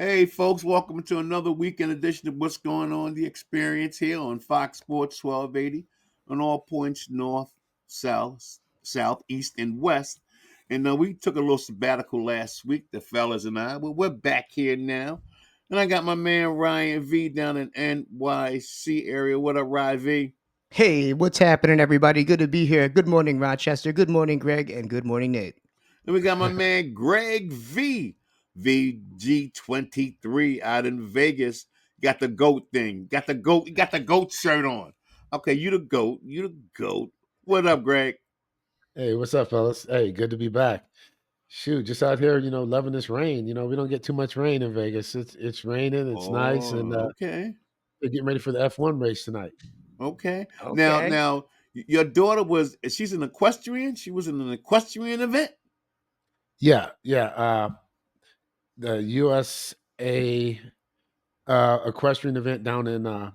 Hey, folks, welcome to another weekend edition of What's Going On, The Experience here on Fox Sports 1280 on all points north, south, east, and west. And we took a little sabbatical last week, the fellas and I, but we're back here now. And I got my man Ryan V down in NYC area. What up, Ryan V? Hey, what's happening, everybody? Good to be here. Good morning, Rochester. Good morning, Greg. And good morning, Nate. And we got my man Greg V, VG23 out in Vegas. Got the goat thing. Got the goat shirt on. Okay, you the goat. You the goat. What up, Greg? Hey, what's up, fellas? Hey, good to be back. Shoot, just out here, loving this rain. We don't get too much rain in Vegas. It's raining, it's nice, and Okay. they're getting ready for the F1 race tonight. Okay. Okay. Now your daughter she's an equestrian? She was in an equestrian event? Yeah. The USA equestrian event down in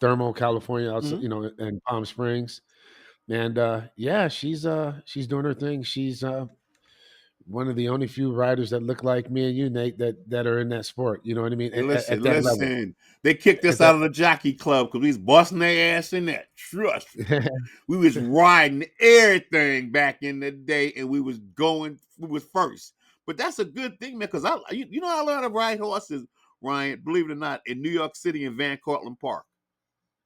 Thermal, California, also, in Palm Springs. And she's doing her thing. She's one of the only few riders that look like me and you, Nate, that are in that sport. You know what I mean? Hey, At that level. They kicked us At out that of the jockey club because we was busting their ass in that. Trust me. We was riding everything back in the day, and we was first. But that's a good thing, man, because I learned to ride horses, Ryan, believe it or not, in New York City in Van Cortlandt Park.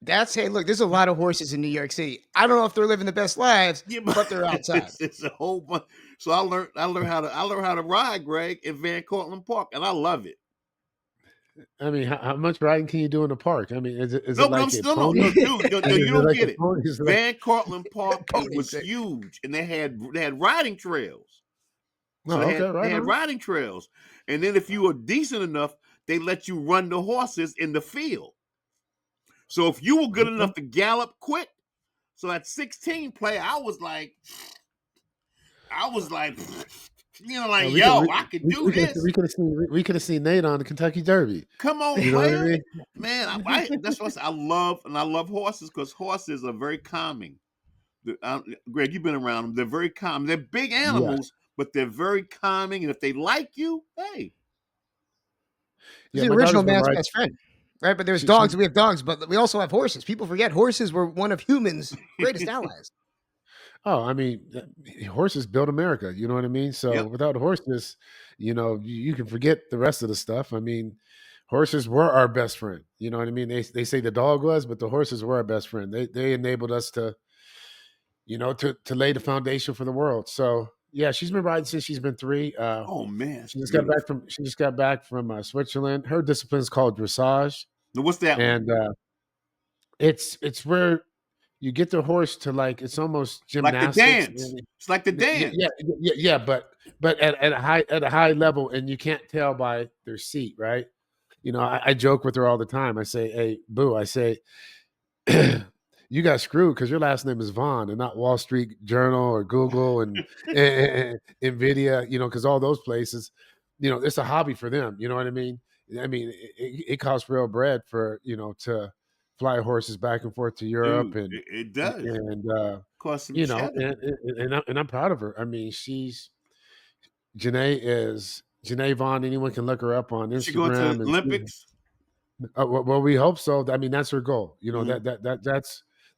Hey, look, there's a lot of horses in New York City. I don't know if they're living the best lives, but they're outside. It's a whole bunch. So I learned how to ride, Greg, in Van Cortlandt Park, and I love it. I mean, how much riding can you do in the park? I mean, is it No, like but a no, pony? dude, you don't get it. Like... Van Cortlandt Park Pony was thing. huge, and they had riding trails. So Oh, okay, right. they had riding trails, and then if you were decent enough, they let you run the horses in the field. So if you were good enough to gallop quick, so at 16 play, I was like, yo, I could do this. We could have seen Nate on the Kentucky Derby. Come on, you know player. What I mean? Man, that's what I love, and I love horses because horses are very calming. Greg, you've been around them. They're very calm. They're big animals, but they're very calming. And if they like you, hey. It's the original man's best friend, right? But there's dogs. We have dogs, but we also have horses. People forget horses were one of humans' greatest allies. Oh, I mean, horses built America. You know what I mean? So without horses, you can forget the rest of the stuff. I mean, horses were our best friend. You know what I mean? They say the dog was, but the horses were our best friend. They enabled us to lay the foundation for the world. So yeah, she's been riding since she's been 3. Oh man, she just got back from Switzerland. Her discipline is called dressage. Now, what's that? And it's where you get the horse to it's almost gymnastics. Like the dance. It's like the dance. Yeah, but at a high level, and you can't tell by their seat, right? I joke with her all the time. I say, "Hey, boo," I say, you got screwed because your last name is Vaughn and not Wall Street Journal or Google and NVIDIA, because all those places, it's a hobby for them. You know what I mean? I mean, it costs real bread for, to fly horses back and forth to Europe. Dude, and it does. And, cost some and I'm proud of her. I mean, Janae Vaughn. Anyone can look her up on Instagram. Is she going to the Olympics? Well, we hope so. I mean, that's her goal.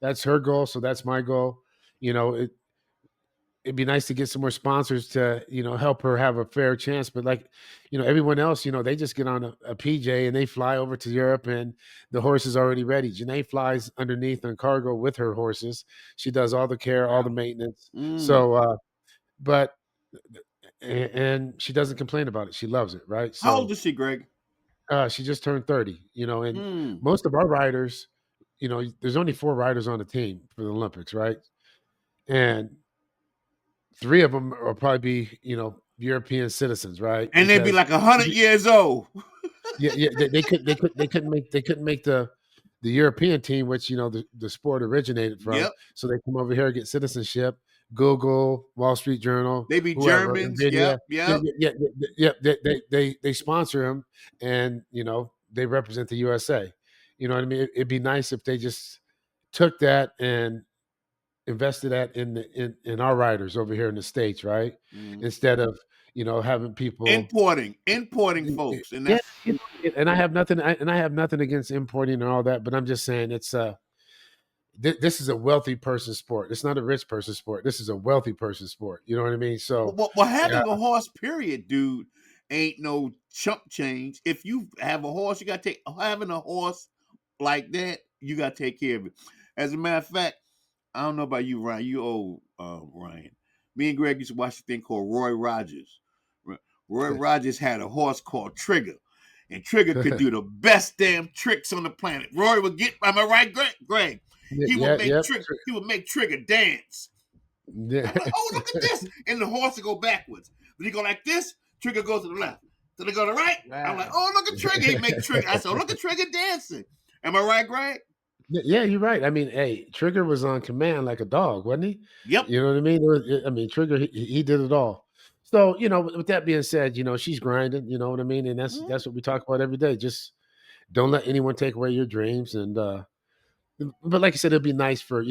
That's her goal. So that's my goal. It'd be nice to get some more sponsors to, help her have a fair chance. But everyone else, they just get on a PJ and they fly over to Europe and the horse is already ready. Janae flies underneath on cargo with her horses. She does all the care, all the maintenance. So, and she doesn't complain about it. She loves it. Right. So, how old is she, Greg? She just turned 30, and most of our riders, there's only 4 riders on the team for the Olympics, right? And 3 of them will probably be, European citizens, right? And they'd be like 100 years old. They couldn't make the European team, which the sport originated from. Yep. So they come over here, get citizenship. Google, Wall Street Journal, they be whoever, Germans. NVIDIA, Yep. They sponsor them, and they represent the USA. You know what I mean? It'd be nice if they just took that and invested that in our riders over here in the States, right? Instead of having people importing folks, and yeah, that's and I have nothing against importing and all that, but I'm just saying it's this is a wealthy person sport. It's not a rich person sport. This is a wealthy person sport. You know what I mean? So, well, having a horse, period, dude, ain't no chump change. If you have a horse, you got to take having a horse like that. You got to take care of it. As a matter of fact, I don't know about you, Ryan. You old Ryan. Me and Greg used to watch a thing called Roy Rogers. Roy Rogers had a horse called Trigger, and Trigger could do the best damn tricks on the planet. Roy would get, am I right, Greg? He would make Trigger dance. Yeah. I'm like, oh, look at this. And the horse would go backwards. Then he go like this, Trigger goes to the left. Then they go to the right. Wow. I'm like, oh, look at Trigger. He make Trigger. I said, oh, look at Trigger dancing. Am I right, Greg? Yeah, you're right. I mean, hey, Trigger was on command like a dog, wasn't he? Yep. You know what I mean? Trigger, he did it all. So, with that being said, she's grinding, you know what I mean? And that's what we talk about every day. Just don't let anyone take away your dreams. And but like I said, it'd be nice for,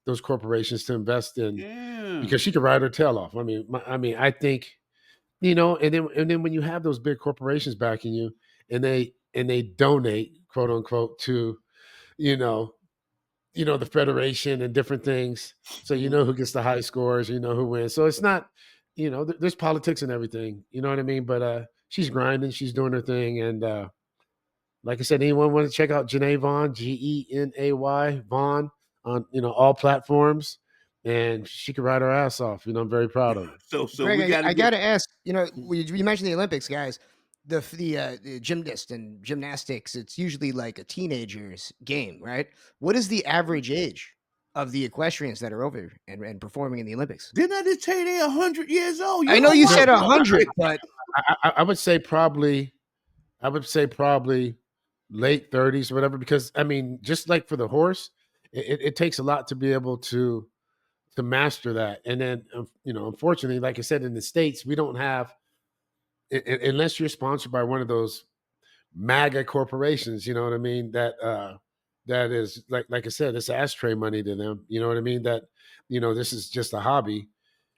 those corporations to invest in because she could ride her tail off. I mean, I think, and then when you have those big corporations backing you and they donate, quote unquote, to the federation and different things. So who gets the high scores, who wins. So it's not, there's politics and everything, you know what I mean? But she's grinding, she's doing her thing. And like I said, anyone want to check out Genay Vaughn, Genay Vaughn on, all platforms, and she could ride her ass off. I'm very proud of her. So Greg, I got to ask, you mentioned the Olympics, guys. The gymnast and gymnastics, it's usually like a teenager's game, right? What is the average age of the equestrians that are over and performing in the Olympics? Didn't I just say they're 100 years old? I know you said 100, but I would say probably late 30s or whatever, because I mean, just like for the horse, it takes a lot to be able to master that. And then, unfortunately, like I said, in the States, we don't have, unless you're sponsored by one of those MAGA corporations, you know what I mean? That is like I said, it's ashtray money to them. You know what I mean? That, this is just a hobby.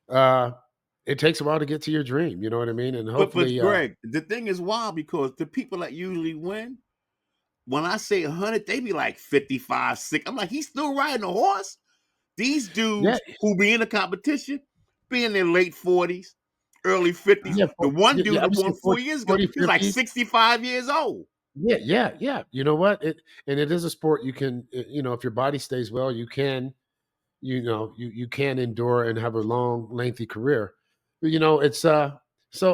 It takes a while to get to your dream. You know what I mean? And hopefully, but Greg, the thing is wild because the people that usually win, when I say 100, they be like 55, 6. I'm like, he's still riding a horse. These dudes who be in the competition be in their late 40s, early 50s. The one dude that won 4 years ago, he's like 65 years old. Yeah. You know what? It is a sport you can, if your body stays well, you can, you can endure and have a long, lengthy career. It's so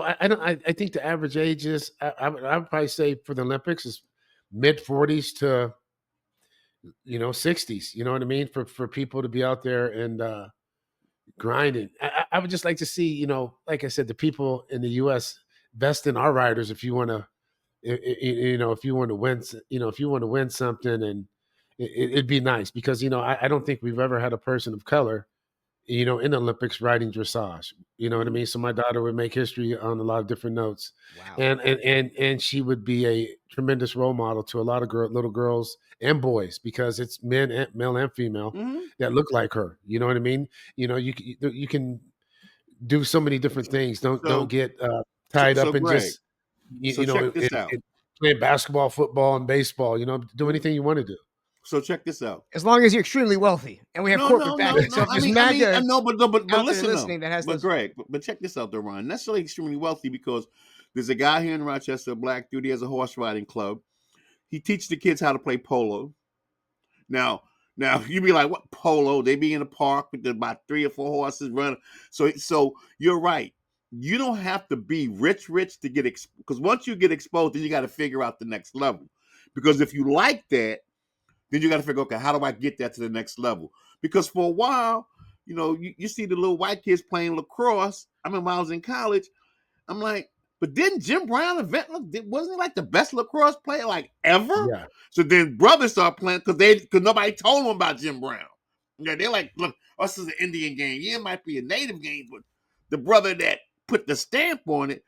I think the average age is I would probably say for the Olympics is mid 40s to 60s. You know what I mean? For people to be out there and grinding. I would just like to see, like I said, the people in the U.S. invest in our riders if you want to, if you want to win, if you want to win something, and it'd be nice because I don't think we've ever had a person of color, in the Olympics riding dressage. You know what I mean? So my daughter would make history on a lot of different notes. Wow. And she would be a tremendous role model to a lot of little girls and boys because it's male and female that look like her. You know what I mean? You can do so many different things. Don't get tied up in Greg, just playing basketball, football, and baseball. Do anything you want to do. So check this out. As long as you're extremely wealthy, and we have corporate backing. So if there's MAGA, but listen, that has but Greg, but check this out, though, Ron. Necessarily extremely wealthy because there's a guy here in Rochester, a black dude. He has a horse riding club. He teaches the kids how to play polo. Now you be like, what polo? They be in the park with about 3 or 4 horses running. So you're right. You don't have to be rich to get because once you get exposed, then you got to figure out the next level. Because if you like that, then you got to figure, okay, how do I get that to the next level? Because for a while, you see the little white kids playing lacrosse. I remember I was in college. I'm like, but didn't Jim Brown wasn't he like the best lacrosse player like ever? Yeah. So then brothers start playing because nobody told them about Jim Brown. Yeah, they're like, look, us is an Indian game. Yeah, it might be a native game, but the brother that put the stamp on it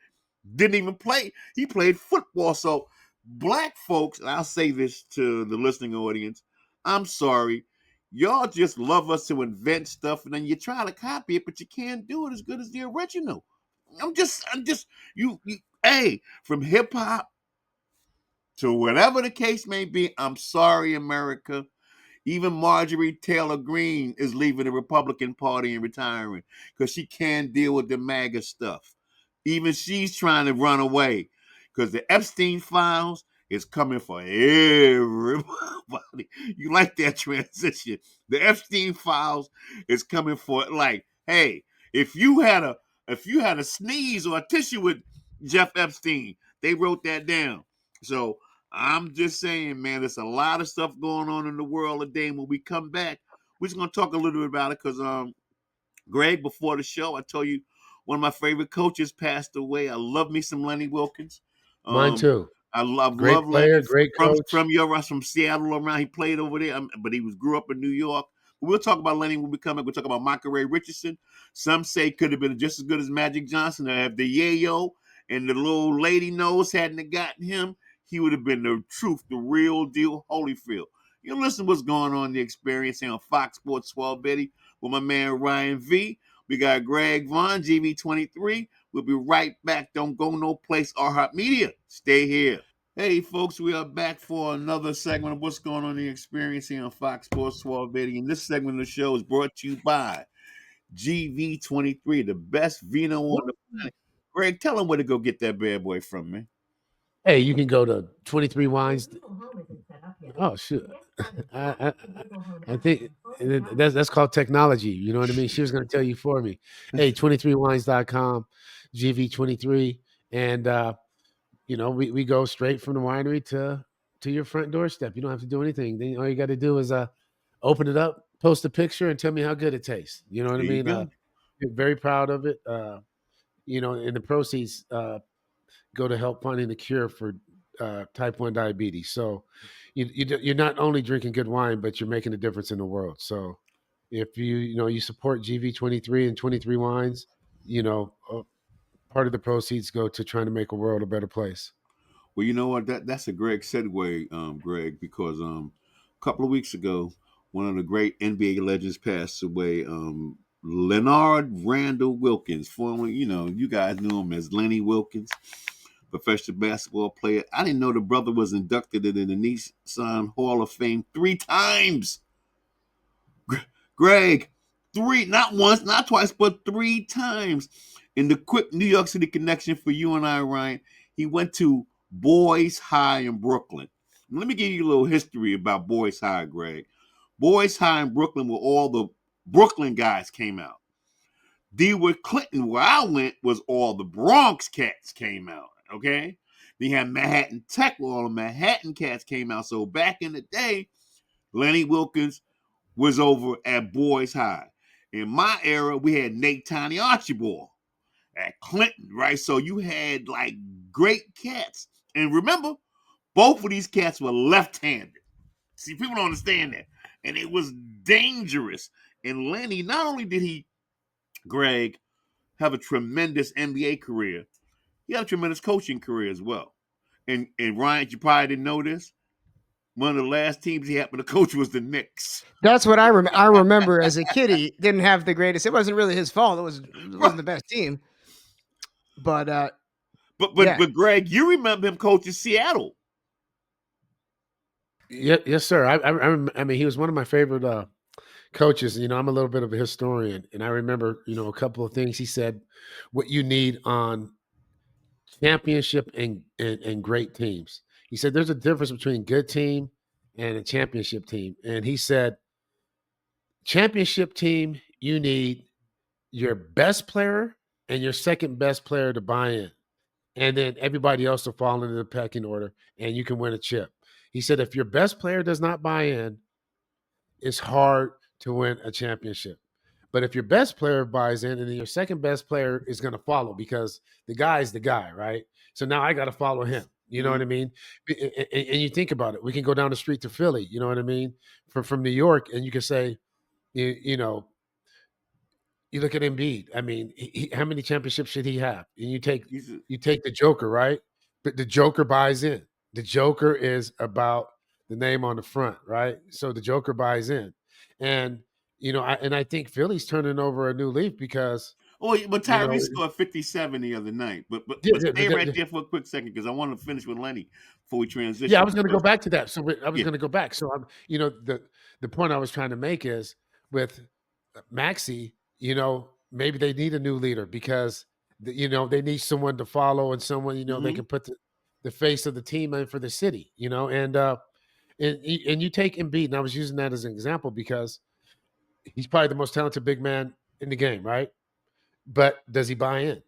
didn't even play. He played football. So black folks, and I'll say this to the listening audience, I'm sorry. Y'all just love us to invent stuff and then you try to copy it, but you can't do it as good as the original. I'm just you hey, from hip hop to whatever the case may be, I'm sorry, America. Even Marjorie Taylor Greene is leaving the Republican Party and retiring because she can't deal with the MAGA stuff. Even she's trying to run away because the Epstein files is coming for everybody. You like that transition? The Epstein files is coming for like, hey, if you had a sneeze or a tissue with Jeff Epstein, they wrote that down. So I'm just saying, man, there's a lot of stuff going on in the world today. When we come back, we're just gonna talk a little bit about it because Greg, before the show, I told you one of my favorite coaches passed away. I love me some Lenny Wilkens. Mine Um, too. I love Great Lenny player, great from coach. from Seattle around. He played over there, but he grew up in New York. We'll talk about Lenny when we come back. We'll talk about Mockeray Richardson. Some say could have been just as good as Magic Johnson. I have the yayo and the little lady nose hadn't have gotten him, he would have been the truth, the real deal, Holyfield. You listen to what's going on in the experience here on Fox Sports 1280 with my man Ryan V. We got Greg Vaughn, GV23. We'll be right back. Don't go no place. Hot Media. Stay here. Hey, folks, we are back for another segment of what's going on in the experience here on Fox Sports 1280. And this segment of the show is brought to you by GV23, the best vino on the planet. Greg, tell them where to go get that bad boy from, man. Hey, you can go to 23 Wines. Oh, shoot. I, I, I think that's called technology. You know what I mean? She was going to tell you for me. Hey, 23wines.com, GV23. And, we go straight from the winery to your front doorstep. You don't have to do anything. Then all you got to do is open it up, post a picture, and tell me how good it tastes. You know what I There you mean? go. Very proud of it. And the proceeds go to help finding the cure for type 1 diabetes. So you're not only drinking good wine, but you're making a difference in the world. So if you support GV23 and 23 Wines, part of the proceeds go to trying to make a world a better place. Well, you know what? That's a great segue, Greg, because a couple of weeks ago, one of the great NBA legends passed away. Leonard Randall Wilkins, formerly, you guys knew him as Lenny Wilkens, professional basketball player. I didn't know the brother was inducted into the Nissan Hall of Fame 3 times. Greg, three, not once, not twice, but 3 times. In the quick New York City connection for you and I, Ryan, he went to Boys High in Brooklyn. Let me give you a little history about Boys High, Greg. Boys High in Brooklyn, where all the Brooklyn guys came out. DeWitt Clinton, where I went, was all the Bronx cats came out. Okay, then you had Manhattan Tech, where all the Manhattan cats came out. So back in the day, Lenny Wilkens was over at Boys High. In my era, we had Nate Tiny Archibald at Clinton, right? So you had like great cats. And remember, both of these cats were left-handed. See, people don't understand that. And it was dangerous. And Lenny, not only did he, Greg, have a tremendous NBA career, he had a tremendous coaching career as well. And Ryan, you probably didn't know this. One of the last teams he happened to coach was the Knicks. That's what I remember as a kid. He didn't have the greatest. It wasn't really his fault. It wasn't the best team. But yeah. But Greg, you remember him coaching Seattle. Yes, sir. I mean, he was one of my favorite coaches. I'm a little bit of a historian, and I remember, a couple of things he said. What you need on championship and great teams. He said there's a difference between good team and a championship team, and he said championship team you need your best player and your second best player to buy in, and then everybody else will fall into the pecking order, and you can win a chip. He said if your best player does not buy in, it's hard to win a championship. But if your best player buys in and then your second best player is going to follow because the guy's the guy, right? So now I got to follow him. You know what I mean? And you think about it. We can go down the street to Philly, you know what I mean? From New York, and you can say, you look at Embiid. I mean, how many championships should he have? And you take the Joker, right? But the Joker buys in. The Joker is about the name on the front, right? So the Joker buys in, and I think Philly's turning over a new leaf because Oh, but You know, Tyrese scored 57 the other night. But yeah, stay right there for a quick second because I want to finish with Lenny before we transition. yeah, I was going to go back to that. So I was Yeah. going to go back. So I'm, the point I was trying to make is with Maxey, maybe they need a new leader because they need someone to follow and someone they can put the face of the team in for the city. And you take Embiid, and I was using that as an example because he's probably the most talented big man in the game, right? But does he buy in?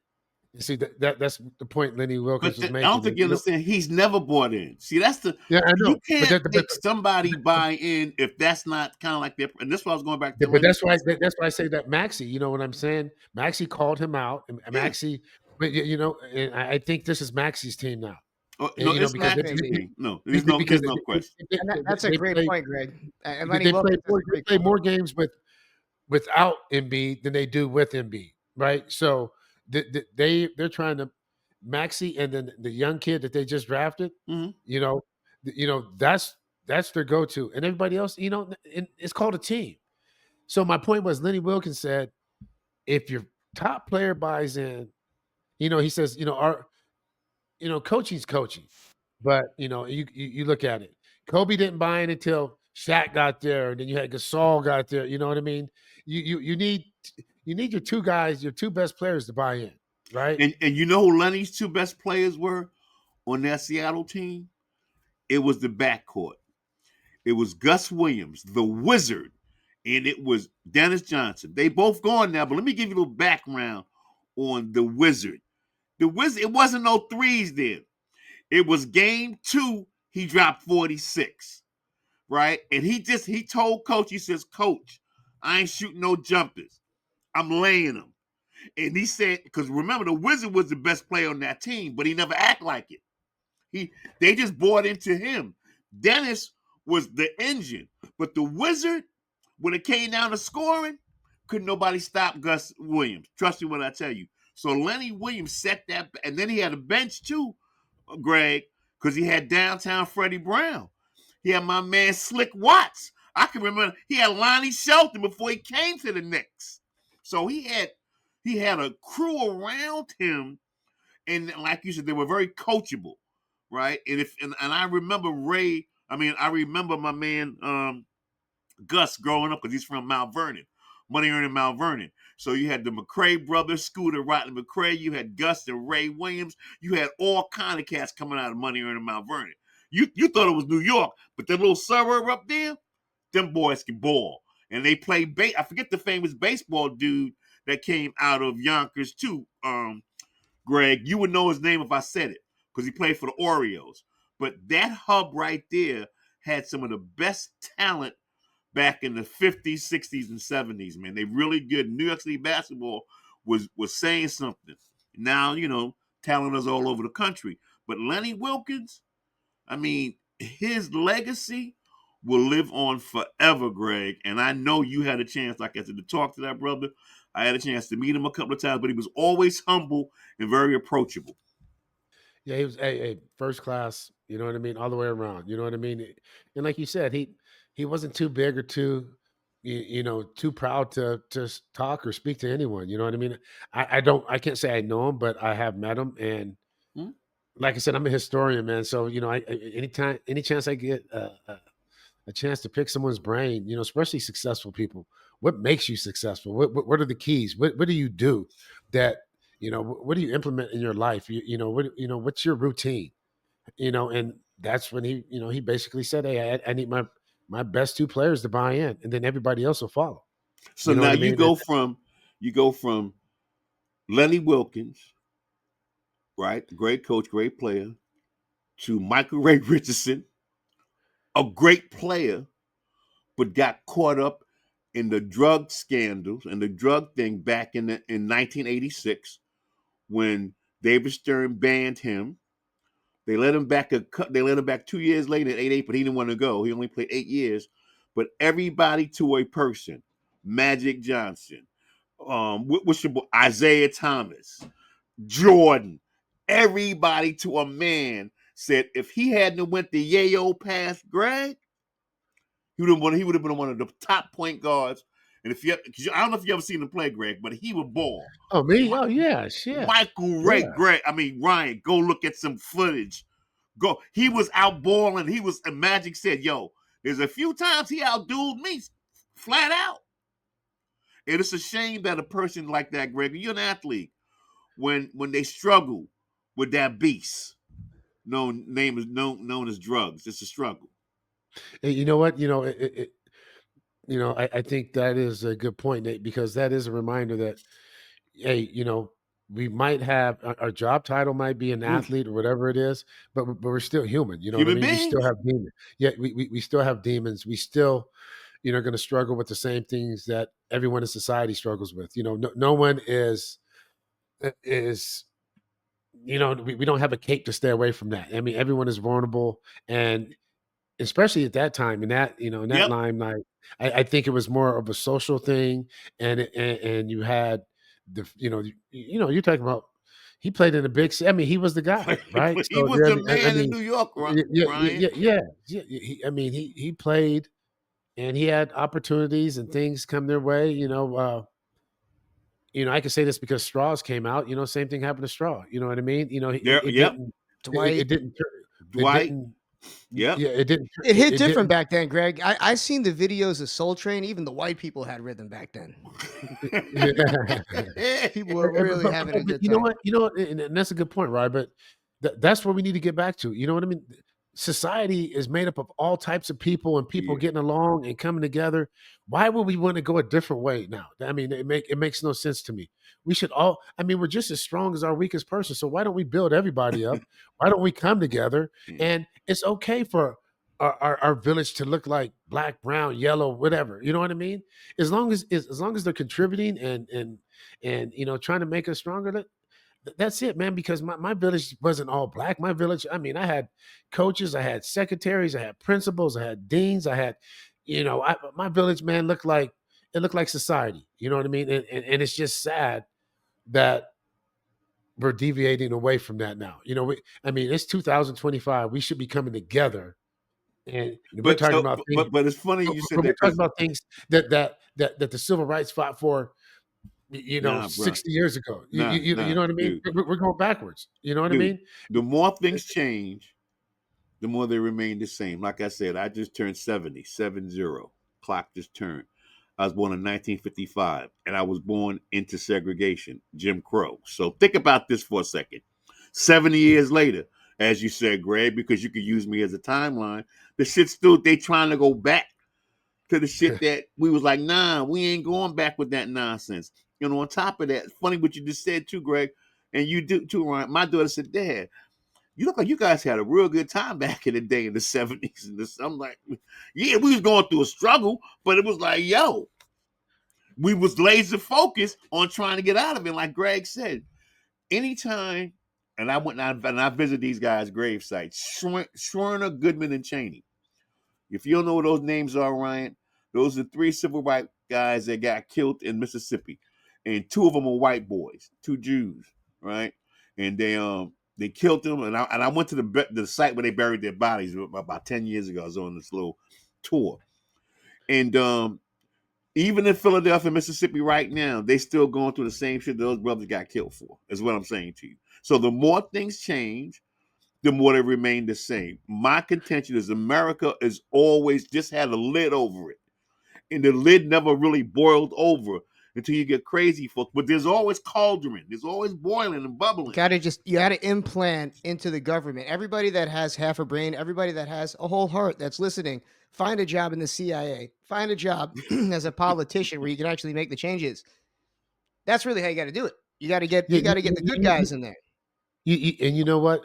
You see that's the point Lenny Wilkens was I making. don't think you understand. He's never bought in. See, that's the Yeah, I you know, can't make somebody buy in if that's not kind of like their. And that's why I was going back to. but Lenny. that's why I say that Maxey. You know what I'm saying? Maxey called him out, and Maxey. But and I think this is Maxey's team now. Oh, And, no, it's because not. No, there's no question. And that's a great point, Greg. And Lenny they Wilkens is a play great more games without Embiid than they do with Embiid, right? So they're trying to Maxey and then the young kid that they just drafted. That's their go-to, and everybody else, it's called a team. So my point was, Lenny Wilkens said, if your top player buys in, he says, our, coaching's coaching, but you look at it. Kobe didn't buy in until Shaq got there, and then you had Gasol got there. You know what I mean? You need your two guys, your two best players to buy in, right? And you know who Lenny's two best players were on that Seattle team? It was the backcourt. It was Gus Williams, the Wizard, and it was Dennis Johnson. They both gone now, but let me give you a little background on the Wizard. The Wizard, it wasn't no threes then. It was game 2, he dropped 46, right? And he told coach, he says, Coach, I ain't shooting no jumpers. I'm laying them. And he said, because remember, the Wizard was the best player on that team, but he never act like it. They just bought into him. Dennis was the engine, but the Wizard, when it came down to scoring, couldn't nobody stop Gus Williams. Trust me when I tell you. So Lenny Williams set that, and then he had a bench too, Greg, because he had downtown Freddie Brown. He had my man Slick Watts. I can remember he had Lonnie Shelton before he came to the Knicks. So he had a crew around him, and like you said, they were very coachable, right? And I remember I remember my man Gus growing up because he's from Mount Vernon, money earning Mount Vernon. So you had the McCrae brothers, Scooter, Rodney McCrae. You had Gus and Ray Williams. You had all kind of cats coming out of money earning Mount Vernon. You thought it was New York, but that little suburb up there, them boys can ball. And they play I forget the famous baseball dude that came out of Yonkers too. Greg, you would know his name if I said it because he played for the Orioles. But that hub right there had some of the best talent back in the 50s, 60s, and 70s, man. They really good. New York City basketball was saying something. Now, talent is all over the country. But Lenny Wilkens, his legacy will live on forever, Greg. And I know you had a chance, like I said, to talk to that brother. I had a chance to meet him a couple of times, but he was always humble and very approachable. Yeah, he was a first class, you know what I mean, all the way around. You know what I mean? And like you said, he wasn't too big or too too proud to talk or speak to anyone. You know what I mean? I can't say I know him, but I have met him, and like I said, I'm a historian, man. So any chance I get a chance to pick someone's brain, especially successful people, what makes you successful? What are the keys? What do you do that what do you implement in your life? What's your routine? And that's when he basically said, hey, I need my best two players to buy in, and then everybody else will follow. So now you go from Lenny Wilkens, right? Great coach, great player, to Michael Ray Richardson, a great player, but got caught up in the drug scandals and the drug thing back in 1986 when David Stern banned him. They let him back 2 years later at 88, but he didn't want to go. He only played 8 years. But everybody to a person, Magic Johnson, what's your boy, Isaiah Thomas, Jordan, everybody to a man said if he hadn't went the yayo past Greg, he would have been one of the top point guards And if because I don't know if you ever seen him play, Greg, but he would ball. Oh, me? Oh, yeah, shit. Michael Ray, Ryan, go look at some footage. Go. He was out balling. He was. And Magic said, "Yo, there's a few times he outdueled me, flat out." And it's a shame that a person like that, Greg, you're an athlete, when they struggle with that beast, known as drugs. It's a struggle. Hey, you know what? I think that is a good point, Nate, because that is a reminder that, hey, we might have our job title might be an athlete or whatever it is, but we're still human. You know what I Human mean? We still beings. have demons. Yeah, we still have demons. We still, going to struggle with the same things that everyone in society struggles with. No one is, we don't have a cape to stay away from that. I mean, everyone is vulnerable, and especially at that time, in that Yep. limelight, I think it was more of a social thing, and you had you're talking about, he played in a big. I mean, he was the guy, right? He So was the man in New York, Ryan. yeah. I mean, he played, and he had opportunities and things come their way. I can say this because Straws came out. Same thing happened to Straw. You know what I mean? It Yep. didn't. Dwight. It didn't. Dwight. It didn't. Yep. Yeah, it didn't. It hit different back then, Greg. I seen the videos of Soul Train. Even the white people had rhythm back then. People were really having a good You know time. what? And that's a good point, right? But that's where we need to get back to. You know what I mean? Society is made up of all types of people, and people getting along and coming together. Why would we want to go a different way now? I mean, it makes no sense to me. We should all. I mean, we're just as strong as our weakest person. So why don't we build everybody up? Why don't we come together? And it's okay for our village to look like black, brown, yellow, whatever. You know what I mean? As long as they're contributing and trying to make us stronger. That's it, man, because my village wasn't all black. My village, I mean, I had coaches, I had secretaries, I had principals, I had deans, I had, my village, man, looked like society. You know what I mean? And it's just sad that we're deviating away from that now. It's 2025. We should be coming together. And we're talking about things, but it's funny you said that. We're talking about things that the civil rights fought for, 60 years ago. You know what I mean? We're going backwards. You know what I mean? The more things change, the more they remain the same. Like I said, I just turned 70. Clock just turned. I was born in 1955, and I was born into segregation, Jim Crow. So think about this for a second. 70 years later, as you said, Greg, because you could use me as a timeline, the shit still, they trying to go back to the shit that we was like, nah, we ain't going back with that nonsense. On top of that, funny what you just said too, Greg, and you do too, Ryan. My daughter said, Dad, you look like you guys had a real good time back in the day in the 70s. And I'm like, yeah, we was going through a struggle, but it was like, yo, we was laser focused on trying to get out of it. Like Greg said, anytime, and I went and I visited these guys' grave sites, Schwerner, Goodman, and Cheney. If you don't know what those names are, Ryan, those are 3 civil rights guys that got killed in Mississippi, and 2 of them are white boys, 2 Jews, right? And they killed them, and I went to the site where they buried their bodies about 10 years ago. I was on this little tour, and even in Philadelphia, Mississippi, right now, they still going through the same shit those brothers got killed for. Is what I'm saying to you. So the more things change, the more they remain the same. My contention is America is always just had a lid over it. And the lid never really boiled over until you get crazy folks. But there's always cauldron. There's always boiling and bubbling. You gotta implant into the government. Everybody that has half a brain, everybody that has a whole heart that's listening, find a job in the CIA. Find a job as a politician where you can actually make the changes. That's really how you got to do it. You got to get the good guys in there. And you know what?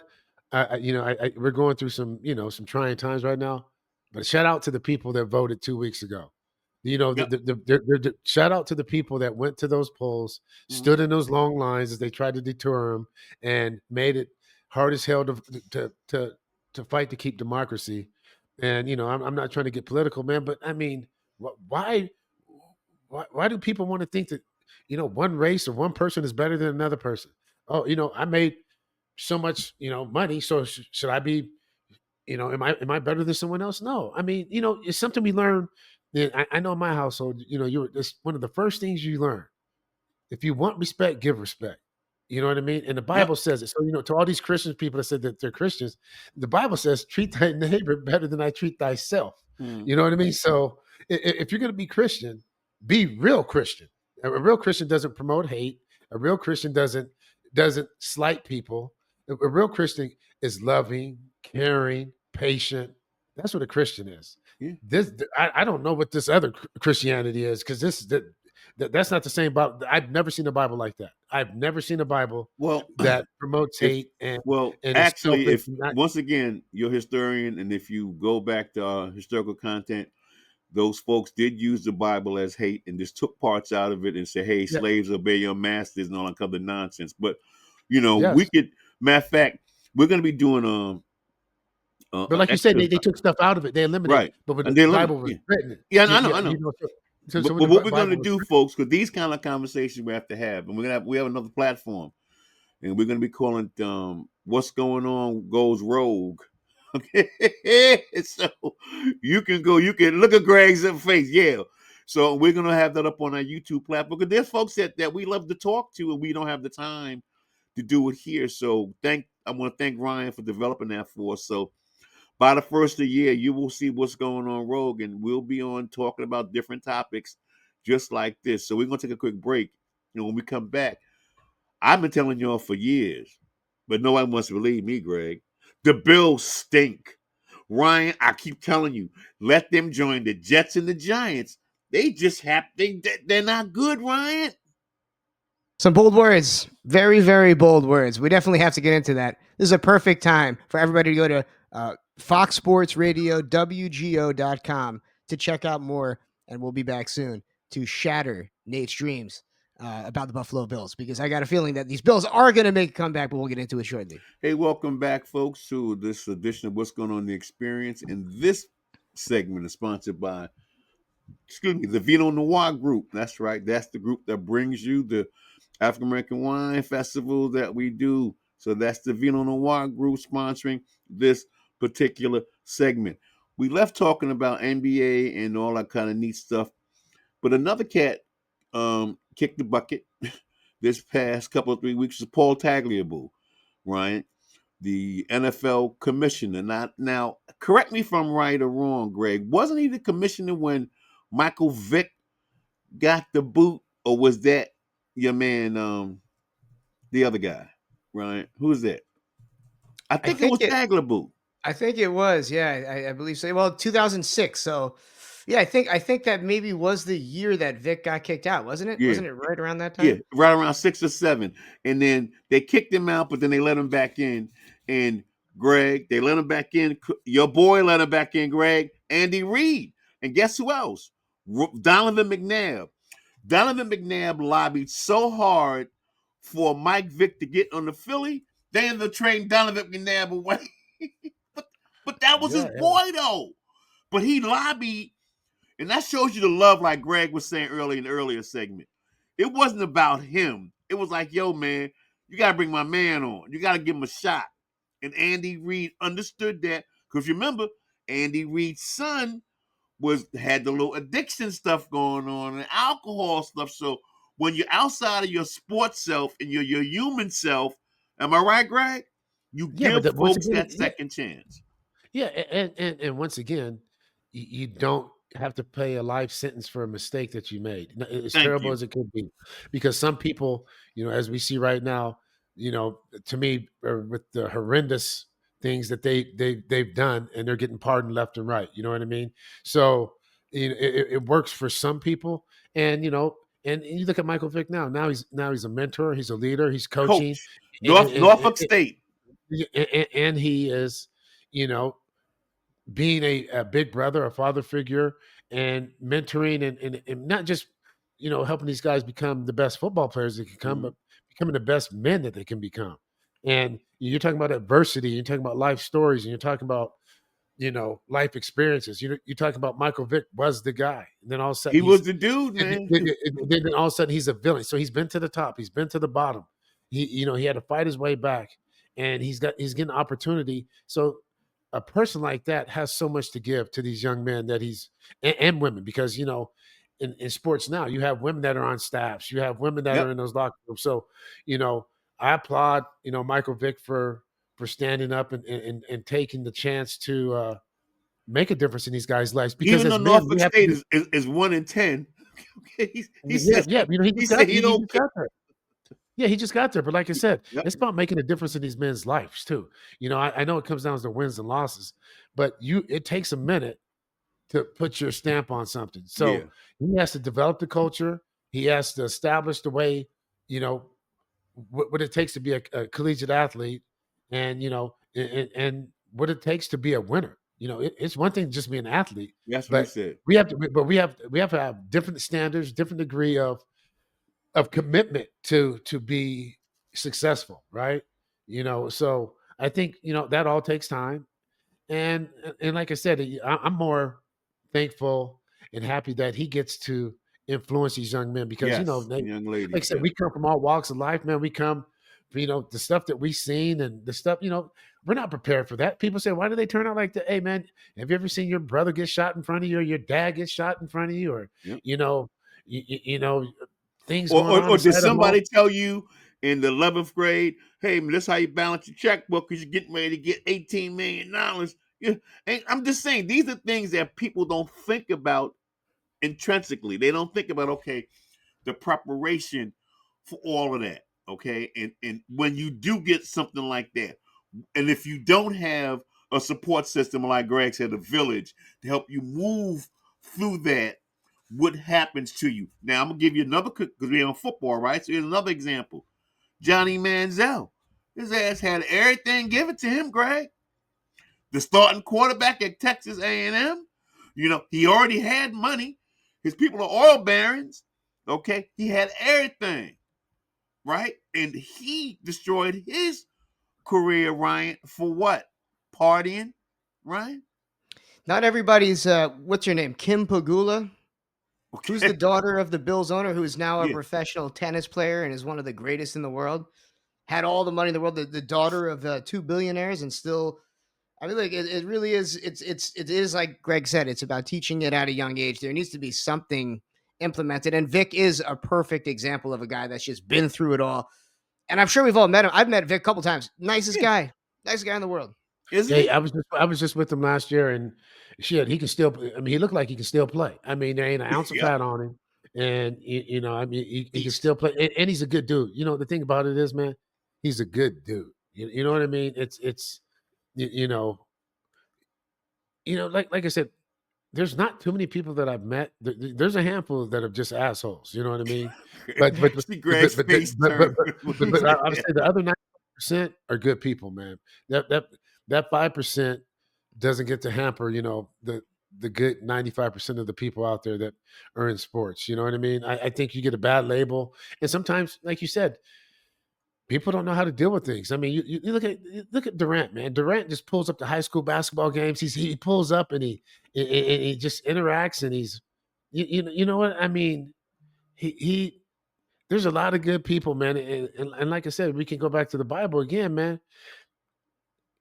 We're going through some trying times right now. But shout out to the people that voted 2 weeks ago. The shout out to the people that went to those polls, stood in those long lines as they tried to deter them, and made it hard as hell to fight to keep democracy. And I'm not trying to get political, man, but I mean, why do people want to think that one race or one person is better than another person? Oh, I made so much money, so should I be? Am I better than someone else? No. I mean, it's something we learn And I know in my household, it's one of the first things you learn. If you want respect, give respect. You know what I mean? And the Bible Yep. says it. So, to all these Christian people that said that they're Christians, the Bible says, treat thy neighbor better than I treat thyself. Mm. You know what I mean? So if you're going to be Christian, be real Christian. A real Christian doesn't promote hate. A real Christian doesn't slight people. A real Christian is loving, caring, patient. That's what a Christian is. Yeah. I don't know what this other Christianity is, because that's not the same Bible. I've never seen a Bible like that. I've never seen a Bible Well, that promotes if hate and is actually, selfish. if once again you're a historian, and if you go back to historical content, those folks did use the Bible as hate and just took parts out of it and say, "Hey, Yeah. slaves, obey your masters," and all that other nonsense. But we Yes. could. Matter of fact, we're going to be doing But like you said, extra, they took stuff out of it. They eliminated right, it. But when and the they Bible limit. was Yeah, written, yeah, I know. so But when the what we're going to Bible was do, written, folks, because these kind of conversations we have to have, and we have another platform, and we're going to be calling it "What's Going On Goes Rogue." Okay, so you can look at Greg's face, yeah. So we're gonna have that up on our YouTube platform, because there's folks that we love to talk to, and we don't have the time to do it here. So I want to thank Ryan for developing that for us. So by the first of the year, you will see what's going on Rogue, and we'll be on talking about different topics just like this. So we're gonna take a quick break. When we come back, I've been telling y'all for years, but no one wants to believe me, Greg. The Bills stink. Ryan, I keep telling you, let them join the Jets and the Giants. They just they're not good, Ryan. Some bold words. Very, very bold words. We definitely have to get into that. This is a perfect time for everybody to go to Fox Sports Radio, WGO.com to check out more. And we'll be back soon to shatter Nate's dreams about the Buffalo Bills, because I got a feeling that these Bills are going to make a comeback, but we'll get into it shortly. Hey, welcome back, folks, to this edition of What's Going On in the Experience. And this segment is sponsored by, the Vino Noir Group. That's right. That's the group that brings you the African American Wine Festival that we do. So that's the Vino Noir Group sponsoring this particular segment. We left talking about NBA and all that kind of neat stuff, but another cat kicked the bucket this past couple of 3 weeks is Paul Tagliabue, Ryan, the NFL commissioner. Now, correct me if I'm right or wrong, Greg. Wasn't he the commissioner when Michael Vick got the boot, or was that your man, the other guy, Ryan? Who's that? I think it was Tagliabue. I think it was, yeah, I believe so. Well, 2006. So, yeah, I think that maybe was the year that Vic got kicked out, wasn't it? Yeah. Wasn't it right around that Yeah, time? right around 6 or 7. And then they kicked him out, but then they let him back in. And Greg, they let him back in. Your boy let him back in, Greg. Andy Reid. And guess who else? Donovan McNabb. Donovan McNabb lobbied so hard for Mike Vick to get on the Philly, they ended up trading Donovan McNabb away. but that was his boy, though. But he lobbied, and that shows you the love, like Greg was saying earlier in the earlier segment. It wasn't about him. It was like, yo, man, you got to bring my man on. You got to give him a shot. And Andy Reid understood that. Because remember, Andy Reid's son had the little addiction stuff going on and alcohol stuff. So when you're outside of your sports self and your human self, am I right, Greg? You give folks that second chance. Yeah, and once again, you don't have to pay a life sentence for a mistake that you made. As terrible as it could be, because some people, as we see right now, to me, with the horrendous things that they've done, and they're getting pardoned left and right. You know what I mean? So it works for some people, and and you look at Michael Vick now. Now he's a mentor. He's a leader. He's coaching. Coach. Norfolk State. And he is, being a big brother, a father figure, and mentoring and not just, helping these guys become the best football players they can become, but becoming the best men that they can become. And you're talking about adversity, you're talking about life stories, and you're talking about, life experiences. You're talking about Michael Vick was the guy. And then all of a sudden he was the dude, man. Then all of a sudden he's a villain. So he's been to the top, he's been to the bottom. He had to fight his way back, and he's getting opportunity. So a person like that has so much to give to these young men that and women, because in sports now you have women that are on staffs, you have women that Yep. are in those locker rooms. So I applaud Michael Vick for standing up and taking the chance to make a difference in these guys' lives, because Even though as men we Norfolk have to State be. is 1-10, okay, he Yeah, says yeah, he he just said got he he don't just care. got there. Yeah, he just got there. But like I said, Yep. it's about making a difference in these men's lives too. I know it comes down to wins and losses, but it takes a minute to put your stamp on something. Yeah. So he has to develop the culture. He has to establish the way, what it takes to be a collegiate athlete, and and what it takes to be a winner. It's one thing to just be an athlete, That's what he but said. we have to have different standards, different degree of commitment to be successful, right? So I think that all takes time, and like I said, I'm more thankful and happy that he gets to influence these young men, because Yes, they, young like I ladies. said, Yeah. we come from all walks of life, man. We come, the stuff that we've seen, and the stuff, we're not prepared for that. People say, why do they turn out like that? Hey, man, have you ever seen your brother get shot in front of you, or your dad get shot in front of you, or Yep. things Or, going or on or did inside of home? somebody tell you in the 11th grade, hey, man, this is how you balance your checkbook because you're getting ready to get $18 million? Yeah. And I'm just saying, these are things that people don't think about intrinsically. They don't think about, okay, the preparation for all of that. Okay. And when you do get something like that, and if you don't have a support system, like Greg said, a village to help you move through that, what happens to you? Now, I'm going to give you another, because we're on football, right? So here's another example. Johnny Manziel. His ass had everything given to him, Greg. The starting quarterback at Texas A&M. He already had money. His people are oil barons. Okay. He had everything, right? And he destroyed his career, Ryan, for what? Partying, Ryan? Not everybody's. What's your name? Kim Pagula, who's the Okay. daughter of the Bills owner, who is now a Yeah. professional tennis player and is one of the greatest in the world. Had all the money in the world. The daughter of two billionaires, and still, I mean, like it really is. It is like Greg said. It's about teaching it at a young age. There needs to be something implemented, and Vic is a perfect example of a guy that's just been through it all. And I'm sure we've all met him. I've met Vic a couple times. Nicest Yeah. guy in the world. Isn't Hey, he? I was just with him last year, and shit, he can still. I mean, he looked like he can still play. I mean, there ain't an ounce of Yep. fat on him, and I mean, he can Beast. still play, and he's a good dude. The thing about it is, man, he's a good dude. You know what I mean? It's you, you know like I said, there's not too many people that I've met. There's a handful that are just assholes. You know what I mean? But but but See but Greg's but but face but, but, turn when but, he but said I would say that. the other 90% are good people, man. That 5% doesn't get to hamper, the good 95% of the people out there that are in sports. You know what I mean? I think you get a bad label, and sometimes, like you said, people don't know how to deal with things. I mean, you look at Durant, man. Durant just pulls up to high school basketball games. He pulls up, and he just interacts, and he's you know what I mean. He There's a lot of good people, man, and like I said, we can go back to the Bible again, man.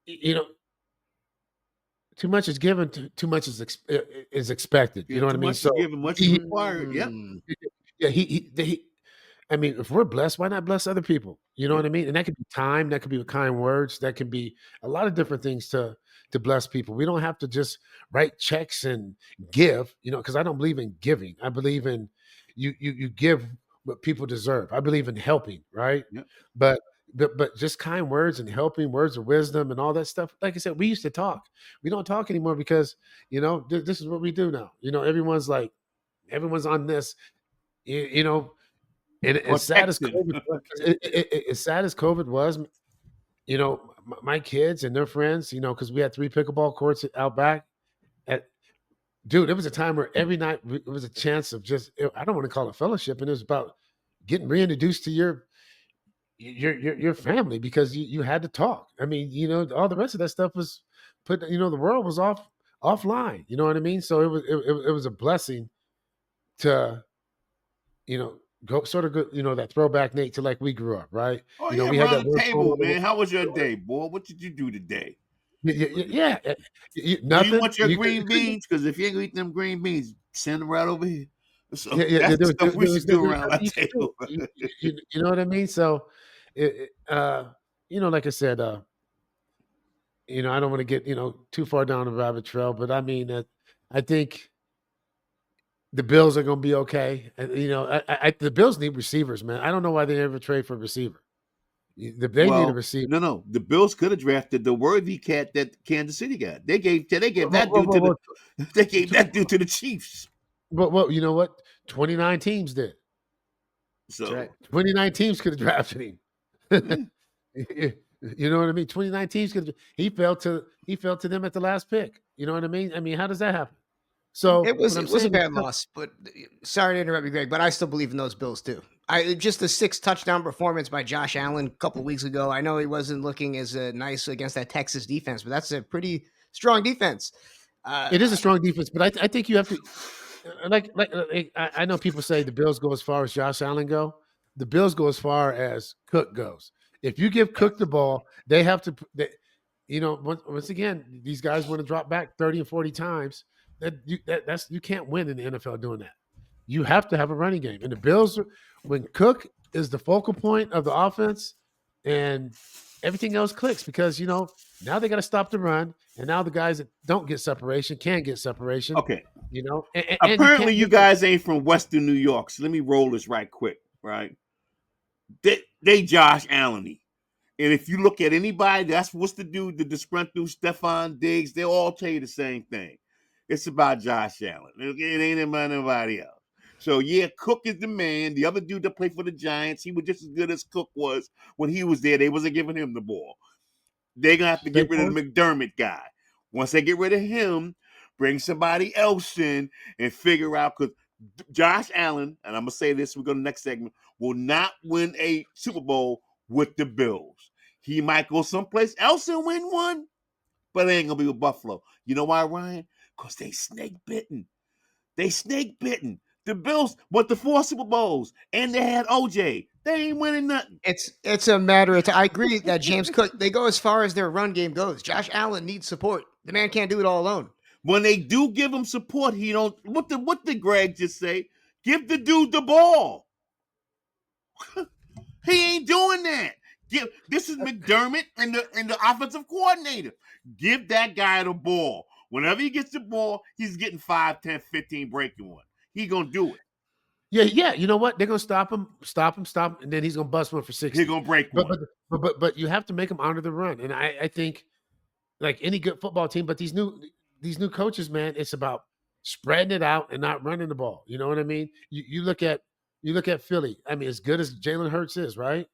You know, too much is given, too much is expected. You Yeah, know what too I mean? much is So given, much is he, required. Yep. yeah, I mean, if we're blessed, why not bless other people? You know what Yep. I mean? And that could be time, that could be kind words, that can be a lot of different things to bless people. We don't have to just write checks and give, because I don't believe in giving. I believe in you give what people deserve. I believe in helping, right? Yep. But but just kind words and helping, words of wisdom and all that stuff. Like I said, we used to talk. We don't talk anymore because this is what we do now. Everyone's on this. You know, and Or as sad as texting. COVID was, as sad as COVID was, my kids and their friends, because we had 3 pickleball courts out back. At, dude, it was a time where every night it was a chance of just, I don't want to call it fellowship, and it was about getting reintroduced to your family, because you had to talk. I mean, all the rest of that stuff was put. The world was offline. You know what I mean? So it was a blessing to go sort of go, that throwback Nate to like we grew up, right? Oh yeah, We had around that the one phone table, line. man. How was your day, boy? What did you do today? Yeah. Do you Nothing. want your You green beans? Because if you ain't gonna eat them green beans, send them right over here. So Yeah, that's the there stuff we should do was around nothing that you could do. table. You know what I mean? So, like I said, I don't want to get too far down the rabbit trail, but I mean, I think the Bills are going to be okay. And, the Bills need receivers, man. I don't know why they never trade for a receiver. They need a Well, receiver. no. The Bills could have drafted the worthy cat that Kansas City got. They gave that Well, dude to the well, they gave that well, dude to the Chiefs. well, you know what? 29 teams did. That's right. So 29 teams could have drafted him. yeah. You know what I mean? 29 teams could. He fell to them at the last pick. You know what I mean? I mean, how does that happen? So It was what I'm it was a saying is, bad loss, but sorry to interrupt you, Greg, but I still believe in those Bills too. I just a 6 touchdown performance by Josh Allen a couple weeks ago. I know he wasn't looking as nice against that Texas defense, but that's a pretty strong defense. it is a strong defense, but I think you have to I know people say the Bills go as far as Josh Allen go. The Bills go as far as Cook goes. If you give Cook the ball, they have to. Once again, these guys want to drop back 30 and 40 times. You can't win in the NFL doing that. You have to have a running game. And the Bills, when Cook is the focal point of the offense, and everything else clicks because now they got to stop the run, and now the guys that don't get separation can get separation. Okay. And you Apparently, can't you guys ain't from Western New York, so let me roll this right quick. Right? They Josh Allen-y. And if you look at anybody, that's what's the dude, the disgruntled Stephon Diggs, they all tell you the same thing. It's about Josh Allen. It ain't about nobody else. So yeah, Cook is the man. The other dude that played for the Giants, he was just as good as Cook was when he was there. They wasn't giving him the ball. They're gonna have to get rid of the McDermott guy. Once they get rid of him, bring somebody else in and figure out, because Josh Allen, and I'm gonna say this, we go to the next segment, will not win a Super Bowl with the Bills. He might go someplace else and win one, but it ain't gonna be with Buffalo. You know why, Ryan? Because they snake bitten. They snake bitten. The Bills went to 4 Super Bowls, and they had OJ. They ain't winning nothing. It's a matter of time. I agree that James Cook, they go as far as their run game goes. Josh Allen needs support. The man can't do it all alone. When they do give him support, he don't. What did Greg just say? Give the dude the ball. He ain't doing that. This is McDermott and the offensive coordinator. Give that guy the ball. Whenever he gets the ball, he's getting 5, 10, 15 breaking one. He gonna do it. Yeah. You know what? They're gonna stop him, and then he's gonna bust one for 60. He's gonna break one. But you have to make him honor the run. And I think, like any good football team, but these new coaches, man, it's about spreading it out and not running the ball. You know what I mean? You look at Philly. I mean, as good as Jalen Hurts is, right?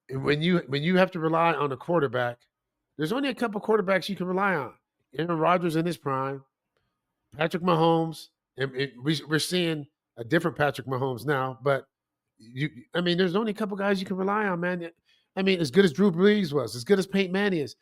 And when you have to rely on a quarterback, there's only a couple quarterbacks you can rely on. Aaron Rodgers in his prime, Patrick Mahomes, and we're seeing a different Patrick Mahomes now. But there's only a couple guys you can rely on, man. I mean, as good as Drew Brees was, as good as Peyton Manning is,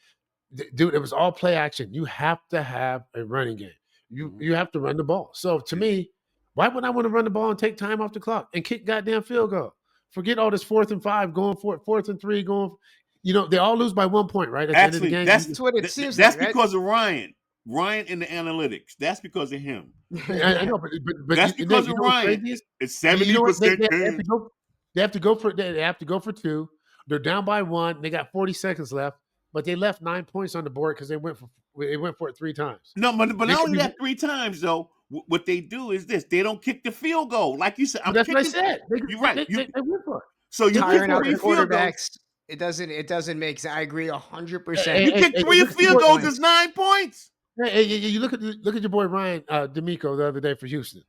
dude, it was all play action. You have to have a running game. You have to run the ball. So to me, why would I want to run the ball and take time off the clock and kick goddamn field goal? Forget all this 4th and 5 going for it, 4th and 3 going. They all lose by 1 point, right? At the end of the game. That's what it seems that's like, right? because of Ryan. Ryan in the analytics. That's because of him. I know, but that's because of Ryan. It's 70%. They have to go for 2. They're down by 1. They got 40 seconds left, but they left 9 points on the board because they went for it 3 times. No, but not only that 3 times though. What they do is this: they don't kick the field goal, like you said. That's what I said. You're right. They went for it. So you tiring out the quarterbacks. It doesn't make sense. I agree 100%. You kick 3 field goals, it's 9 points. Hey, you look at your boy Ryan D'Amico the other day for Houston.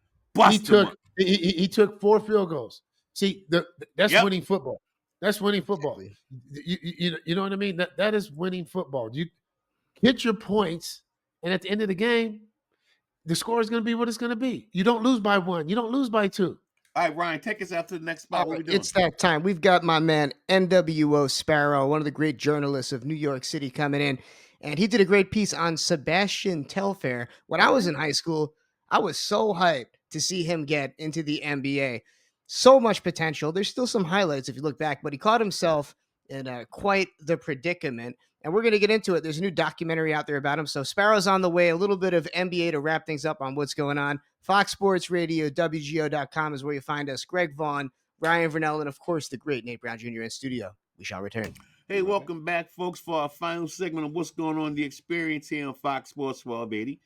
He took 4 field goals. See, that's winning football. That's winning football. Exactly. You know what I mean? That is winning football. You hit your points, and at the end of the game, the score is going to be what it's going to be. You don't lose by 1. You don't lose by 2. All right, Ryan, take us out to the next spot. What are we doing? It's that time. We've got my man NWO Sparrow, one of the great journalists of New York City, coming in. And he did a great piece on Sebastian Telfair. When I was in high school, I was so hyped to see him get into the NBA. So much potential. There's still some highlights if you look back, but he caught himself in quite the predicament. and we're going to get into it. There's a new documentary out there about him. So Sparrow's on the way. A little bit of NBA to wrap things up on what's going on. Fox Sports Radio, WGO.com is where you find us. Greg Vaughn, Ryan Verneuille, and of course the great Nate Brown Jr. in studio. We shall return. Hey, welcome back, folks, for our final segment of What's Going On, the Experience here on Fox Sports 1280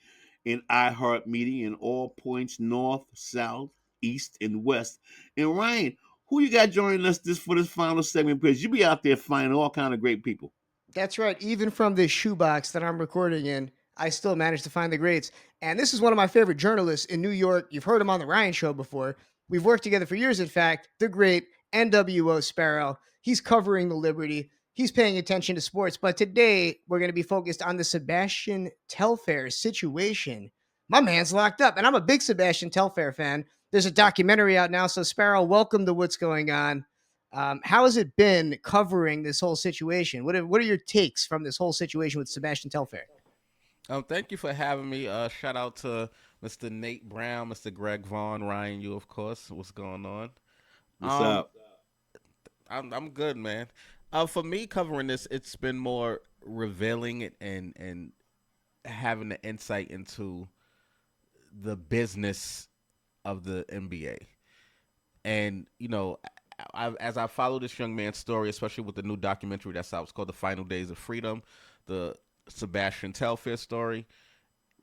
in iHeartMedia in all points north, south, east, and west. And Ryan, who you got joining us for this final segment? Because you be out there finding all kind of great people. That's right. Even from this shoebox that I'm recording in, I still managed to find the greats. And this is one of my favorite journalists in New York. You've heard him on the Ryan Show before. We've worked together for years, in fact. The great NWO Sparrow. He's covering the Liberty. He's paying attention to sports. But today, we're going to be focused on the Sebastian Telfair situation. My man's locked up, and I'm a big Sebastian Telfair fan. There's a documentary out now. So, Sparrow, welcome to What's Going On. How has it been covering this whole situation? What are your takes from this whole situation with Sebastian Telfair? Thank you for having me. Shout out to Mr. Nate Brown, Mr. Greg Vaughn, Ryan, you of course. What's going on? What's up? I'm good, man. For me, covering this, it's been more revealing and having the insight into the business of the NBA. And as I follow this young man's story, especially with the new documentary that's out, it's called The Final Days of Freedom, the Sebastian Telfair story.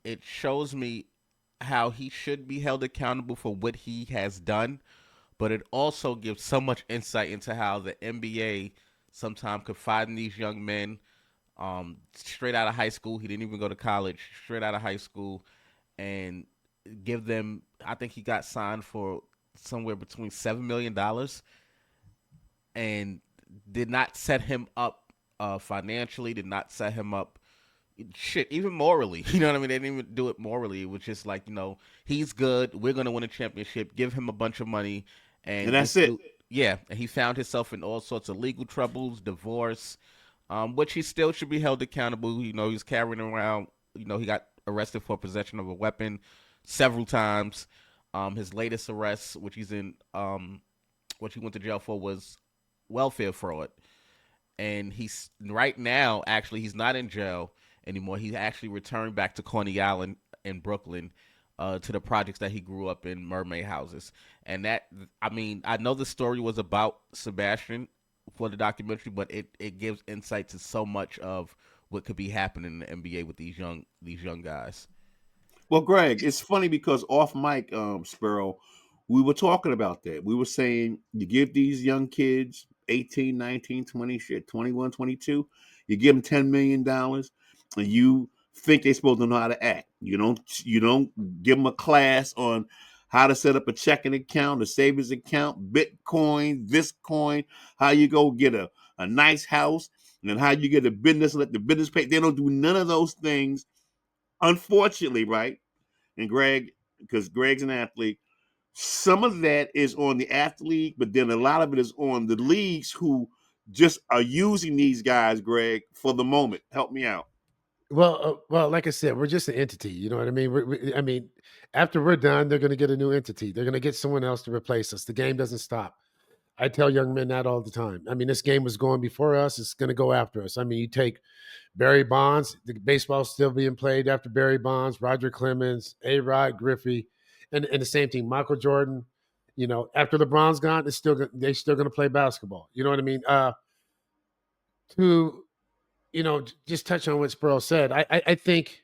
It shows me how he should be held accountable for what he has done, but it also gives so much insight into how the NBA sometimes could find these young men straight out of high school. He didn't even go to college, straight out of high school, and give them, I think he got signed for somewhere between $7 million and did not set him up financially, did not set him up even morally. You know what I mean? They didn't even do it morally. It was just like, he's good. We're going to win a championship. Give him a bunch of money. And that's it. Yeah. And he found himself in all sorts of legal troubles, divorce, which he still should be held accountable. He's carrying around, he got arrested for possession of a weapon several times. His latest arrest, which he's in, what he went to jail for, was welfare fraud. And he's right now, actually, he's not in jail anymore. He actually returned back to Coney Island in Brooklyn to the projects that he grew up in, mermaid houses. And I know the story was about Sebastian for the documentary, but it gives insight to so much of what could be happening in the NBA with these young guys. Well, Greg, it's funny because off mic, Sparrow, we were talking about that. We were saying you give these young kids 18, 19, 20, 21, 22, you give them $10 million and you think they're supposed to know how to act. You don't give them a class on how to set up a checking account, a savings account, Bitcoin, this coin, how you go get a nice house, and how you get a business, let the business pay. They don't do none of those things, unfortunately, right? And Greg, because Greg's an athlete, some of that is on the athlete, but then a lot of it is on the leagues who just are using these guys, Greg, for the moment. Help me out. Well, like I said, we're just an entity. You know what I mean? I mean, after we're done, they're going to get a new entity. They're going to get someone else to replace us. The game doesn't stop. I tell young men that all the time. I mean, this game was going before us. It's going to go after us. I mean, you take Barry Bonds, the baseball's still being played after Barry Bonds, Roger Clemens, A-Rod, Griffey, and the same thing, Michael Jordan. After LeBron's gone, they're still going to play basketball. You know what I mean? To just touch on what Sparrow said, I think,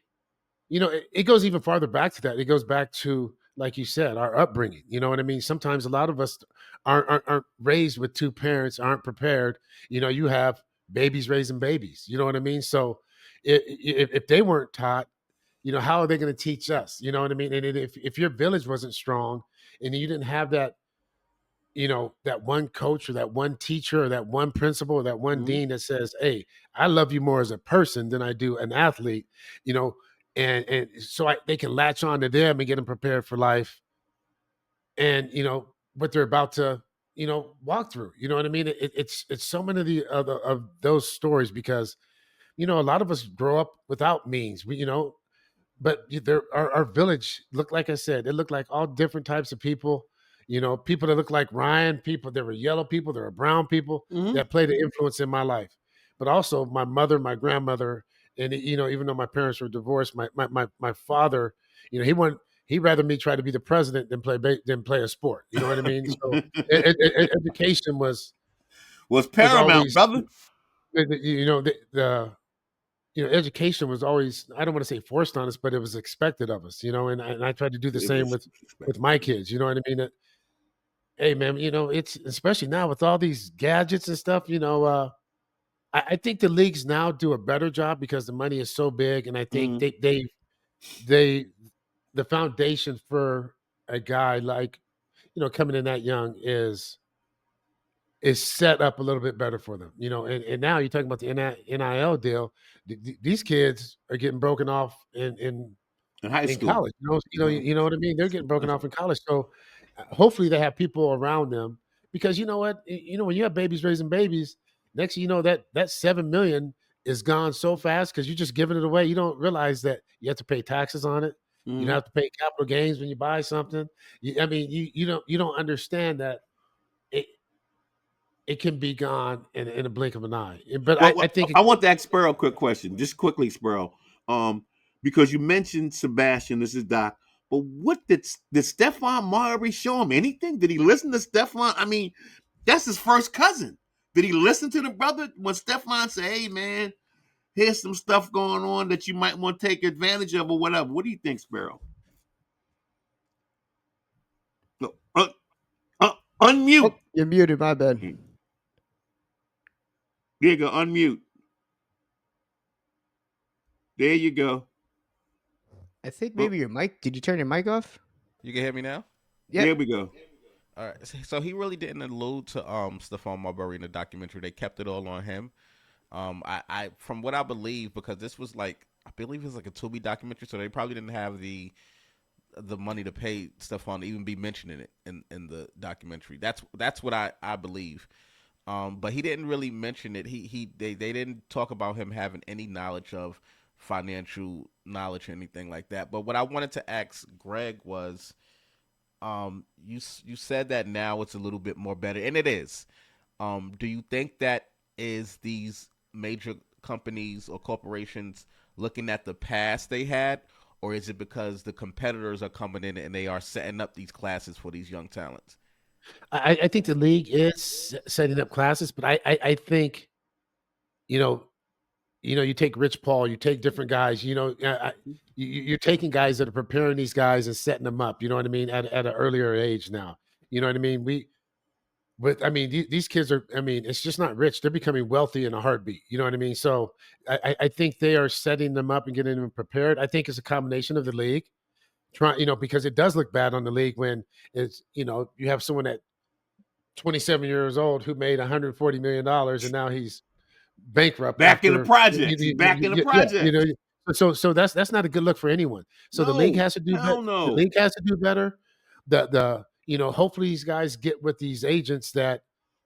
it goes even farther back to that. It goes back to, like you said, our upbringing. You know what I mean? Sometimes a lot of us aren't raised with two parents, aren't prepared. You have babies raising babies. You know what I mean? So if they weren't taught, how are they going to teach us? You know what I mean? And if your village wasn't strong and you didn't have that, that one coach or that one teacher or that one principal or that one dean that says, hey, I love you more as a person than I do an athlete, and so they can latch on to them and get them prepared for life and, what they're about to, walk through. You know what I mean? It's so many of those stories because, a lot of us grow up without means, but our village looked, like I said, it looked like all different types of people. People that look like Ryan, people, there were yellow people, there were brown people that played an influence in my life. but also my mother, my grandmother, and even though my parents were divorced, my father, he'd rather me try to be the president than play a sport. You know what I mean? So education was paramount, always, brother. education was always, I don't want to say forced on us, but it was expected of us, and I tried to do the same with my kids. You know what I mean? Hey man, it's especially now with all these gadgets and stuff, I think the leagues now do a better job because the money is so big, and I think they the foundation for a guy like coming in that young is set up a little bit better for them, and now you're talking about the NIL deal. These kids are getting broken off in high school. college. You know what I mean? They're getting broken off in college. So hopefully they have people around them, because you know what? When you have babies raising babies, next thing you know, that 7 million is gone so fast because you're just giving it away. You don't realize that you have to pay taxes on it. You have to pay capital gains when you buy something. You don't understand that it can be gone in a blink of an eye. But Well, I think I want to ask Sparrow a quick question, just quickly, Sparrow. Because you mentioned Sebastian, this is Doc. But what did Stephon Marbury show him anything? Did he listen to Stephon? I mean, that's his first cousin. Did he listen to the brother when Stephon said, "Hey, man, here's some stuff going on that you might want to take advantage of," or whatever? What do you think, Sparrow? No, unmute. Oh, you're muted. My bad. There you go. Unmute. There you go. I think maybe your mic. Did you turn your mic off? You can hear me now? Yeah. There we go. All right. So he really didn't allude to Stephon Marbury in the documentary. They kept it all on him. I from what I believe, because this was I believe it was like a Tubi documentary, so they probably didn't have the money to pay Stephon to even be mentioning it in the documentary. That's what I believe. But he didn't really mention it. They didn't talk about him having any knowledge of financial knowledge or anything like that. But what I wanted to ask Greg was, you said that now it's a little bit more better, and it is. Do you think that is these major companies or corporations looking at the past they had, or is it because the competitors are coming in and they are setting up these classes for these young talents? I think the league is setting up classes, but I think, you take Rich Paul, you take different guys, you're taking guys that are preparing these guys and setting them up, you know what I mean, at an earlier age now. You know what I mean? These kids are, it's just not rich. They're becoming wealthy in a heartbeat. You know what I mean? So I think they are setting them up and getting them prepared. I think it's a combination of the league. Because it does look bad on the league when it's, you have someone at 27 years old who made $140 million and now he's bankrupt. Back in the project. Back in the project. So that's not a good look for anyone. So the league has to do better. No. The league has to do better. Hopefully these guys get with these agents that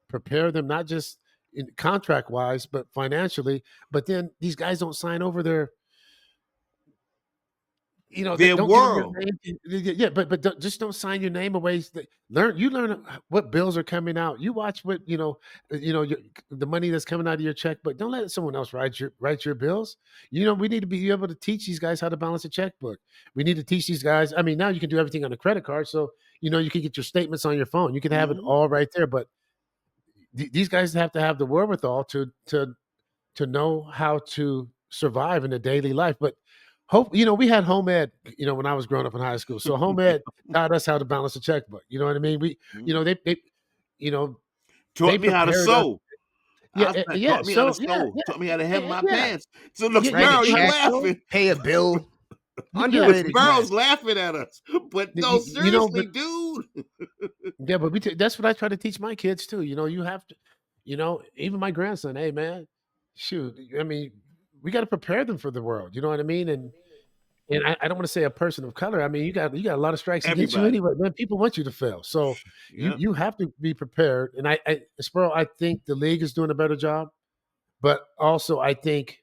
prepare them, not just in contract wise, but financially. But then these guys don't sign over their their don't world. But just don't sign your name away. Learn what bills are coming out. You watch what the money that's coming out of your check, but don't let someone else write your bills. We need to be able to teach these guys how to balance a checkbook. We need to teach these guys. Now you can do everything on a credit card, so you can get your statements on your phone. You can have it all right there. But these guys have to have the wherewithal to know how to survive in a daily life. But we had home ed, when I was growing up in high school. So home ed taught us how to balance a checkbook. You know what I mean? We, taught me how to sew. Taught me how to sew. Taught me how to hem my pants. So look, Sparrow, you laughing. Pay a bill. Underrated. Sparrow's laughing at us. But no, seriously, dude. Yeah, but that's what I try to teach my kids too. You have to, even my grandson, hey man, shoot. We got to prepare them for the world. You know what I mean? And I don't want to say a person of color. You got a lot of strikes against you anyway. Man, people want you to fail, so you have to be prepared. And Sparrow, I think the league is doing a better job, but also I think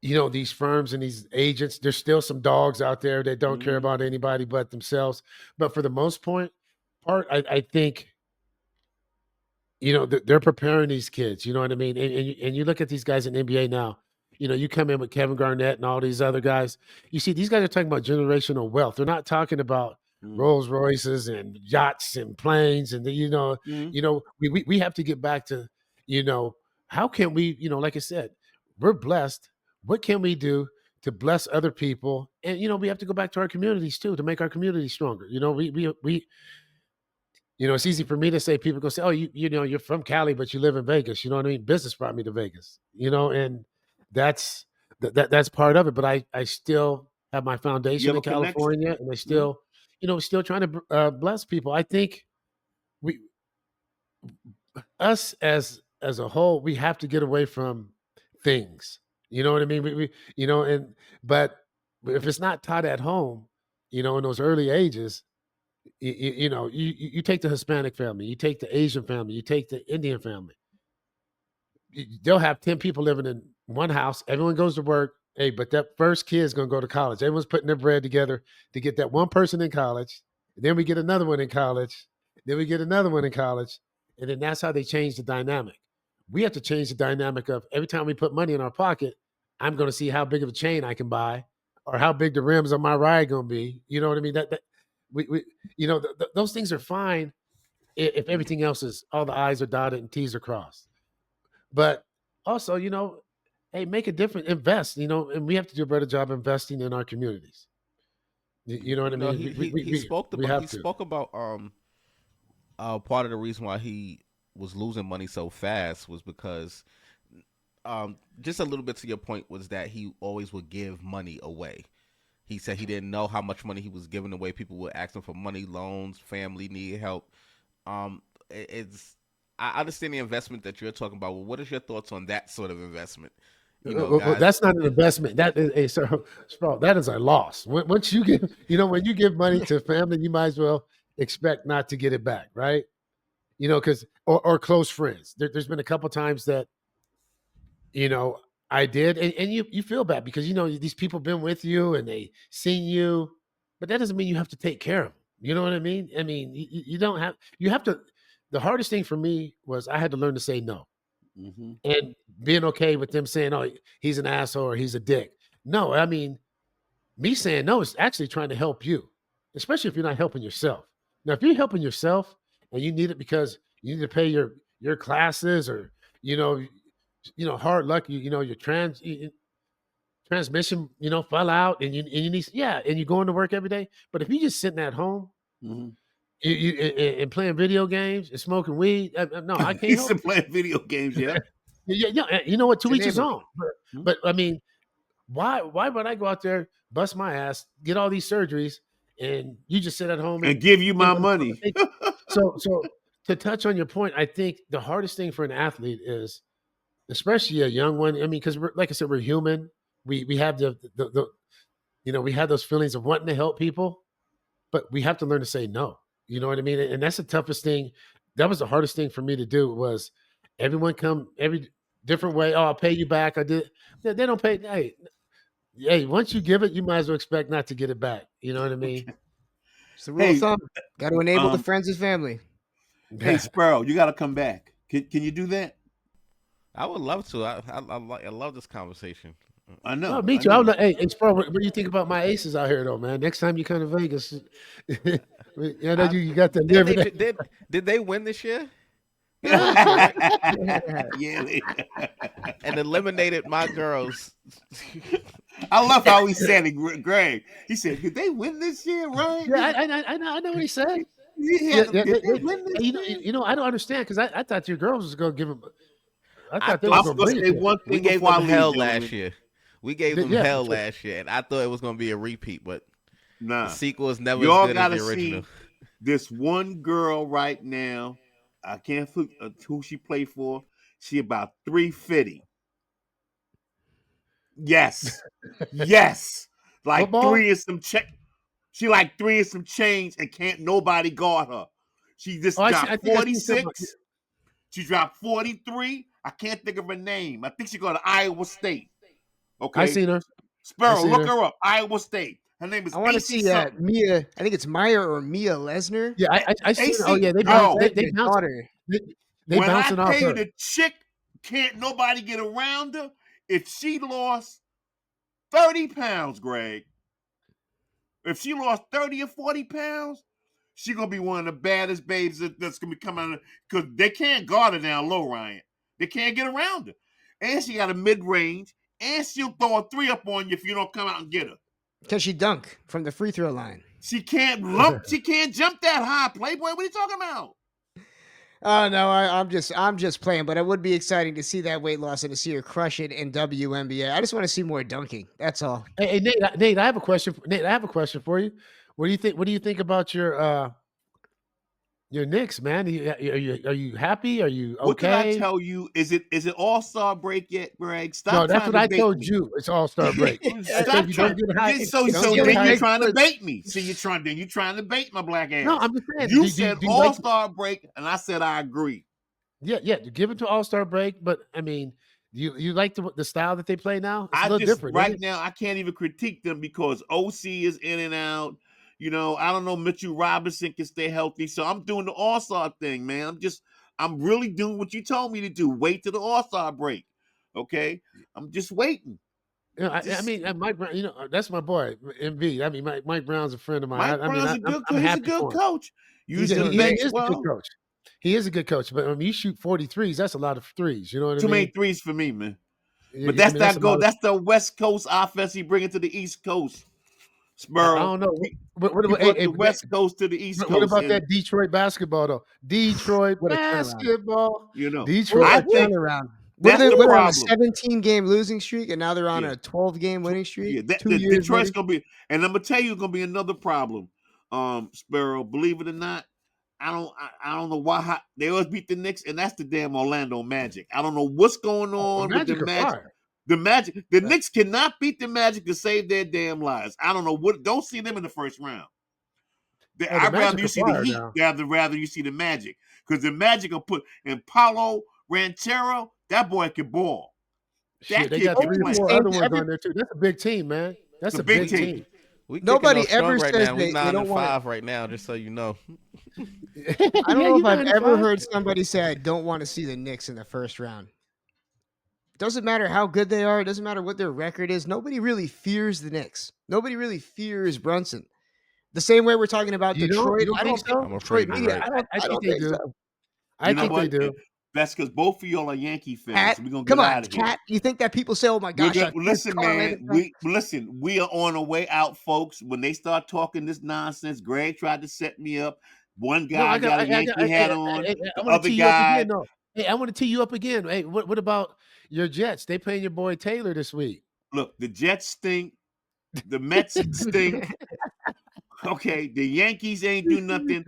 these firms and these agents, there's still some dogs out there that don't care about anybody but themselves. But for the most part, I think they're preparing these kids. You know what I mean? And you look at these guys in the NBA now. You come in with Kevin Garnett and all these other guys. You see, these guys are talking about generational wealth. They're not talking about Rolls Royces and yachts and planes. And we have to get back to, how can we, like I said, we're blessed. What can we do to bless other people? And we have to go back to our communities too to make our communities stronger. It's easy for me to say. People go say, "Oh, you're from Cali, but you live in Vegas." You know what I mean? Business brought me to Vegas. And that's part of it. But I still have my foundation in California, and I still, still trying to bless people. I think us as a whole, we have to get away from things. You know what I mean? But if it's not taught at home, in those early ages. You take the Hispanic family, you take the Asian family, you take the Indian family. They'll have 10 people living in one house. Everyone goes to work. Hey, but that first kid is going to go to college. Everyone's putting their bread together to get that one person in college. Then we get another one in college. Then we get another one in college. And then that's how they change the dynamic. We have to change the dynamic of every time we put money in our pocket, I'm going to see how big of a chain I can buy or how big the rims on my ride going to be. You know what I mean? Those things are fine if everything else is all the I's are dotted and T's are crossed. But also, hey, make a difference, invest, and we have to do a better job investing in our communities. You know what I mean? He spoke about part of the reason why he was losing money so fast was because just a little bit to your point was that he always would give money away. He said he didn't know how much money he was giving away. People were asking for money, loans, family needed help. I understand the investment that you're talking about. Well, what is your thoughts on that sort of investment? Well, that's not an investment. That is that is a loss. Once you give, when you give money to family, you might as well expect not to get it back, right? Because or close friends. There's been a couple times that, I did, and you feel bad because these people been with you and they seen you, but that doesn't mean you have to take care of them. You know what I mean? I mean, you don't have. You have to. The hardest thing for me was I had to learn to say no, and being okay with them saying, "Oh, he's an asshole" or "He's a dick." No, I mean, me saying no is actually trying to help you, especially if you're not helping yourself. Now, if you're helping yourself and you need it because you need to pay your classes or hard luck, your transmission, fell out and you need, and you're going to work every day. But if you're just sitting at home and playing video games and smoking weed, no, I can't. He's playing video games, yeah. Yeah. You know what? To each his own. But I mean, why would I go out there, bust my ass, get all these surgeries, and you just sit at home and give you my money? So to touch on your point, I think the hardest thing for an athlete is, especially a young one. I mean, because like I said, we're human. We have the we have those feelings of wanting to help people, but we have to learn to say no. You know what I mean? And that's the toughest thing. That was the hardest thing for me to do was everyone come every different way. Oh, I'll pay you back. I did. They don't pay. Hey, once you give it, you might as well expect not to get it back. You know what I mean? It's the rule of thumb. Got to enable the friends and family. Hey, Sparrow, you got to come back. Can you do that? I would love to. I love this conversation. I know. No, me too. Hey, Sparrow, what do you think about my aces out here, though, man? Next time you come to Vegas, you got that. Did they win this year? Yeah. And eliminated my girls. I love how he said it, Greg. He said, "Did they win this year, right?" Yeah, I know what he said. Yeah, I don't understand because I thought your girls was gonna give him. I thought they I was gonna bring it. one We thing gave before I them leave, hell gentlemen. last year. We gave them hell last year, and I thought it was gonna be a repeat, but Nah, the sequel is never y'all as good as gotta the original. see this one girl right now. I can't forget who she played for. She about 350. Yes, like Football? 3 and some She like 3 and some change, and can't nobody guard her. She just dropped 46. She dropped 43. I can't think of her name. I think she got to Iowa State. Okay, I seen her. Sparrow, look her up. Iowa State. Her name is. I want to see Mia. I think it's Maya or Mia Lesnar. Yeah, I seen her. Oh yeah, they bounced. They when I bouncing off tell you her. the chick can't nobody get around her, if she lost 30 pounds, Greg, if she lost 30 or 40 pounds, she's going to be one of the baddest babes that's going to be coming out because they can't guard her down low, Ryan. They can't get around her. And she got a mid-range, and she'll throw a 3 up on you if you don't come out and get her. Can she dunk from the free throw line? She can't jump that high, Playboy. What are you talking about? Oh no, I'm just playing, but it would be exciting to see that weight loss and to see her crush it in WNBA. I just want to see more dunking. That's all. Hey, Nate, I have a question. Nate, I have a question for you. What do you think? What do you think about your Knicks, man? Are you happy? Are you okay? What can I tell you? Is it All-Star break yet, Greg? Stop No, that's trying what to I bait told me. you. It's All-Star break. Stop trying. So don't get then hyped you're trying for to it. bait me. See, you're trying to bait my black ass. No, I'm just saying. You do said you like All-Star break, and I said I agree. yeah, give it to All-Star break, but I mean, you like the style that they play now? It's a little different. Right now I can't even critique them because OC is in and out. You know, I don't know Mitchell Robinson can stay healthy, so I'm doing the All-Star thing, man. I'm really doing what you told me to do. Wait till the All-Star break, okay? I'm just waiting. You know, I mean, Mike Brown. You know, that's my boy, MV. I mean, Mike Brown's a friend of mine. Mike Brown's I'm he's a happy good for him. coach. He is a good coach. He is a good coach, but I mean, you shoot 40 threes. That's a lot of threes. You know what I mean? Too many threes for me, man. Yeah, But that's I mean, That's the West Coast offense he bringing to the East Coast. Sparrow. I don't know. What He brought the West Coast to the East Coast. What about that Detroit basketball though? Detroit What a turnaround. basketball. You know, Detroit. I think turnaround. that's the They're on a problem. 17-game losing streak, and now they're on a 12-game winning streak. Yeah, 2 years. Detroit's gonna be, and I'm gonna tell you, it's gonna be another problem. Sparrow, believe it or not, I don't know why they always beat the Knicks, and that's the damn Orlando Magic. I don't know what's going on with the Magic. The Knicks cannot beat the Magic to save their damn lives. I don't know what. Don't see them in the first round. I'd rather you see the Heat rather you see the Magic, because the Magic will put and Paulo Ranchero. That boy can ball. Shit, they got 3 or 4 other ones on there too. That's a big team, man. That's a big team. Nobody ever right says now. We're they don't want 9-5 right now, just so you know. I don't know if I've ever heard somebody say I don't want to see the Knicks in the first round. Doesn't matter how good they are. It doesn't matter what their record is. Nobody really fears the Knicks. Nobody really fears Brunson. The same way we're talking about Detroit. You don't I don't think so? I'm afraid Detroit you're media. right. I don't think so. I think they do. That's because both of y'all are Yankee fans. Cat, So we're gonna come get on, out of here. Cat. You think that people say, "Oh my gosh"? Listen, man. We are on our way out, folks. When they start talking this nonsense, Greg tried to set me up. One guy got a Yankee hat on. The other guy. Hey, I want to tee you up again. Hey, what about your Jets? They playing your boy Taylor this week. Look, the Jets stink. The Mets stink. Okay, the Yankees ain't do nothing.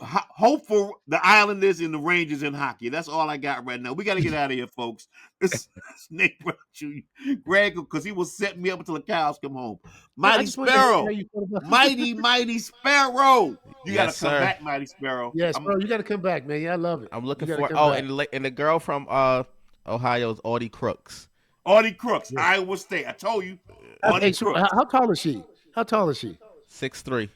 Hope for the Islanders and the Rangers in hockey. That's all I got right now. We got to get out of here, folks. This Nate Brown Jr. Greg, because he was setting me up until the cows come home. Mighty Sparrow. Mighty Sparrow. You got to come back, Mighty Sparrow. Yes, bro. You got to come back, man. Yeah, I love it. I'm looking for and the girl from Ohio's Audie Crooks. Audie Crooks, yeah. Iowa State. I told you. Hey, so how tall is she? 6'3".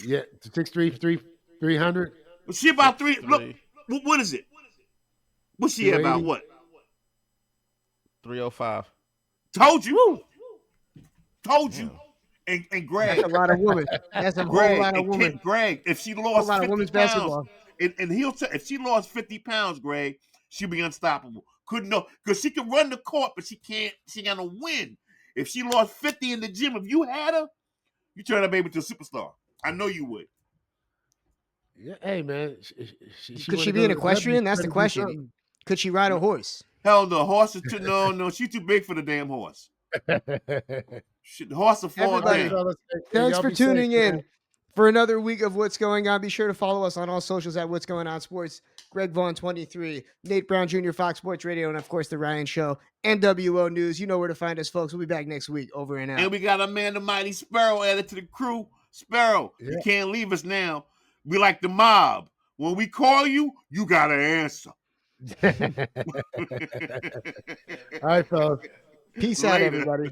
Yeah, 6'3", 300. Was she about 3? Look, what is it? What's she about? What? 305. Told you. And Greg. That's a lot of women. That's a whole lot of women. Greg, if she lost 50 pounds, and if she lost 50 pounds, Greg, she'll be unstoppable. Couldn't know because she can run the court, but she can't. She got to win. If she lost 50 in the gym, if you had her, you turn that baby into a superstar. I know you would. Yeah, hey man, could she be an equestrian? That's the question. Could she ride a horse? Hell no, horse is too no. She's too big for the damn horse. The horse will fall down. Thanks for tuning in for another week of What's Going On. Be sure to follow us on all socials at What's Going On Sports. Greg Vaughn 23, Nate Brown Jr., Fox Sports Radio, and of course the Ryan Show, NWO News. You know where to find us, folks. We'll be back next week. Over and out. And we got our man, the Mighty Sparrow, added to the crew. Sparrow, you can't leave us now. We like the mob. When we call you, you gotta answer. All right, fellas. Peace out, everybody.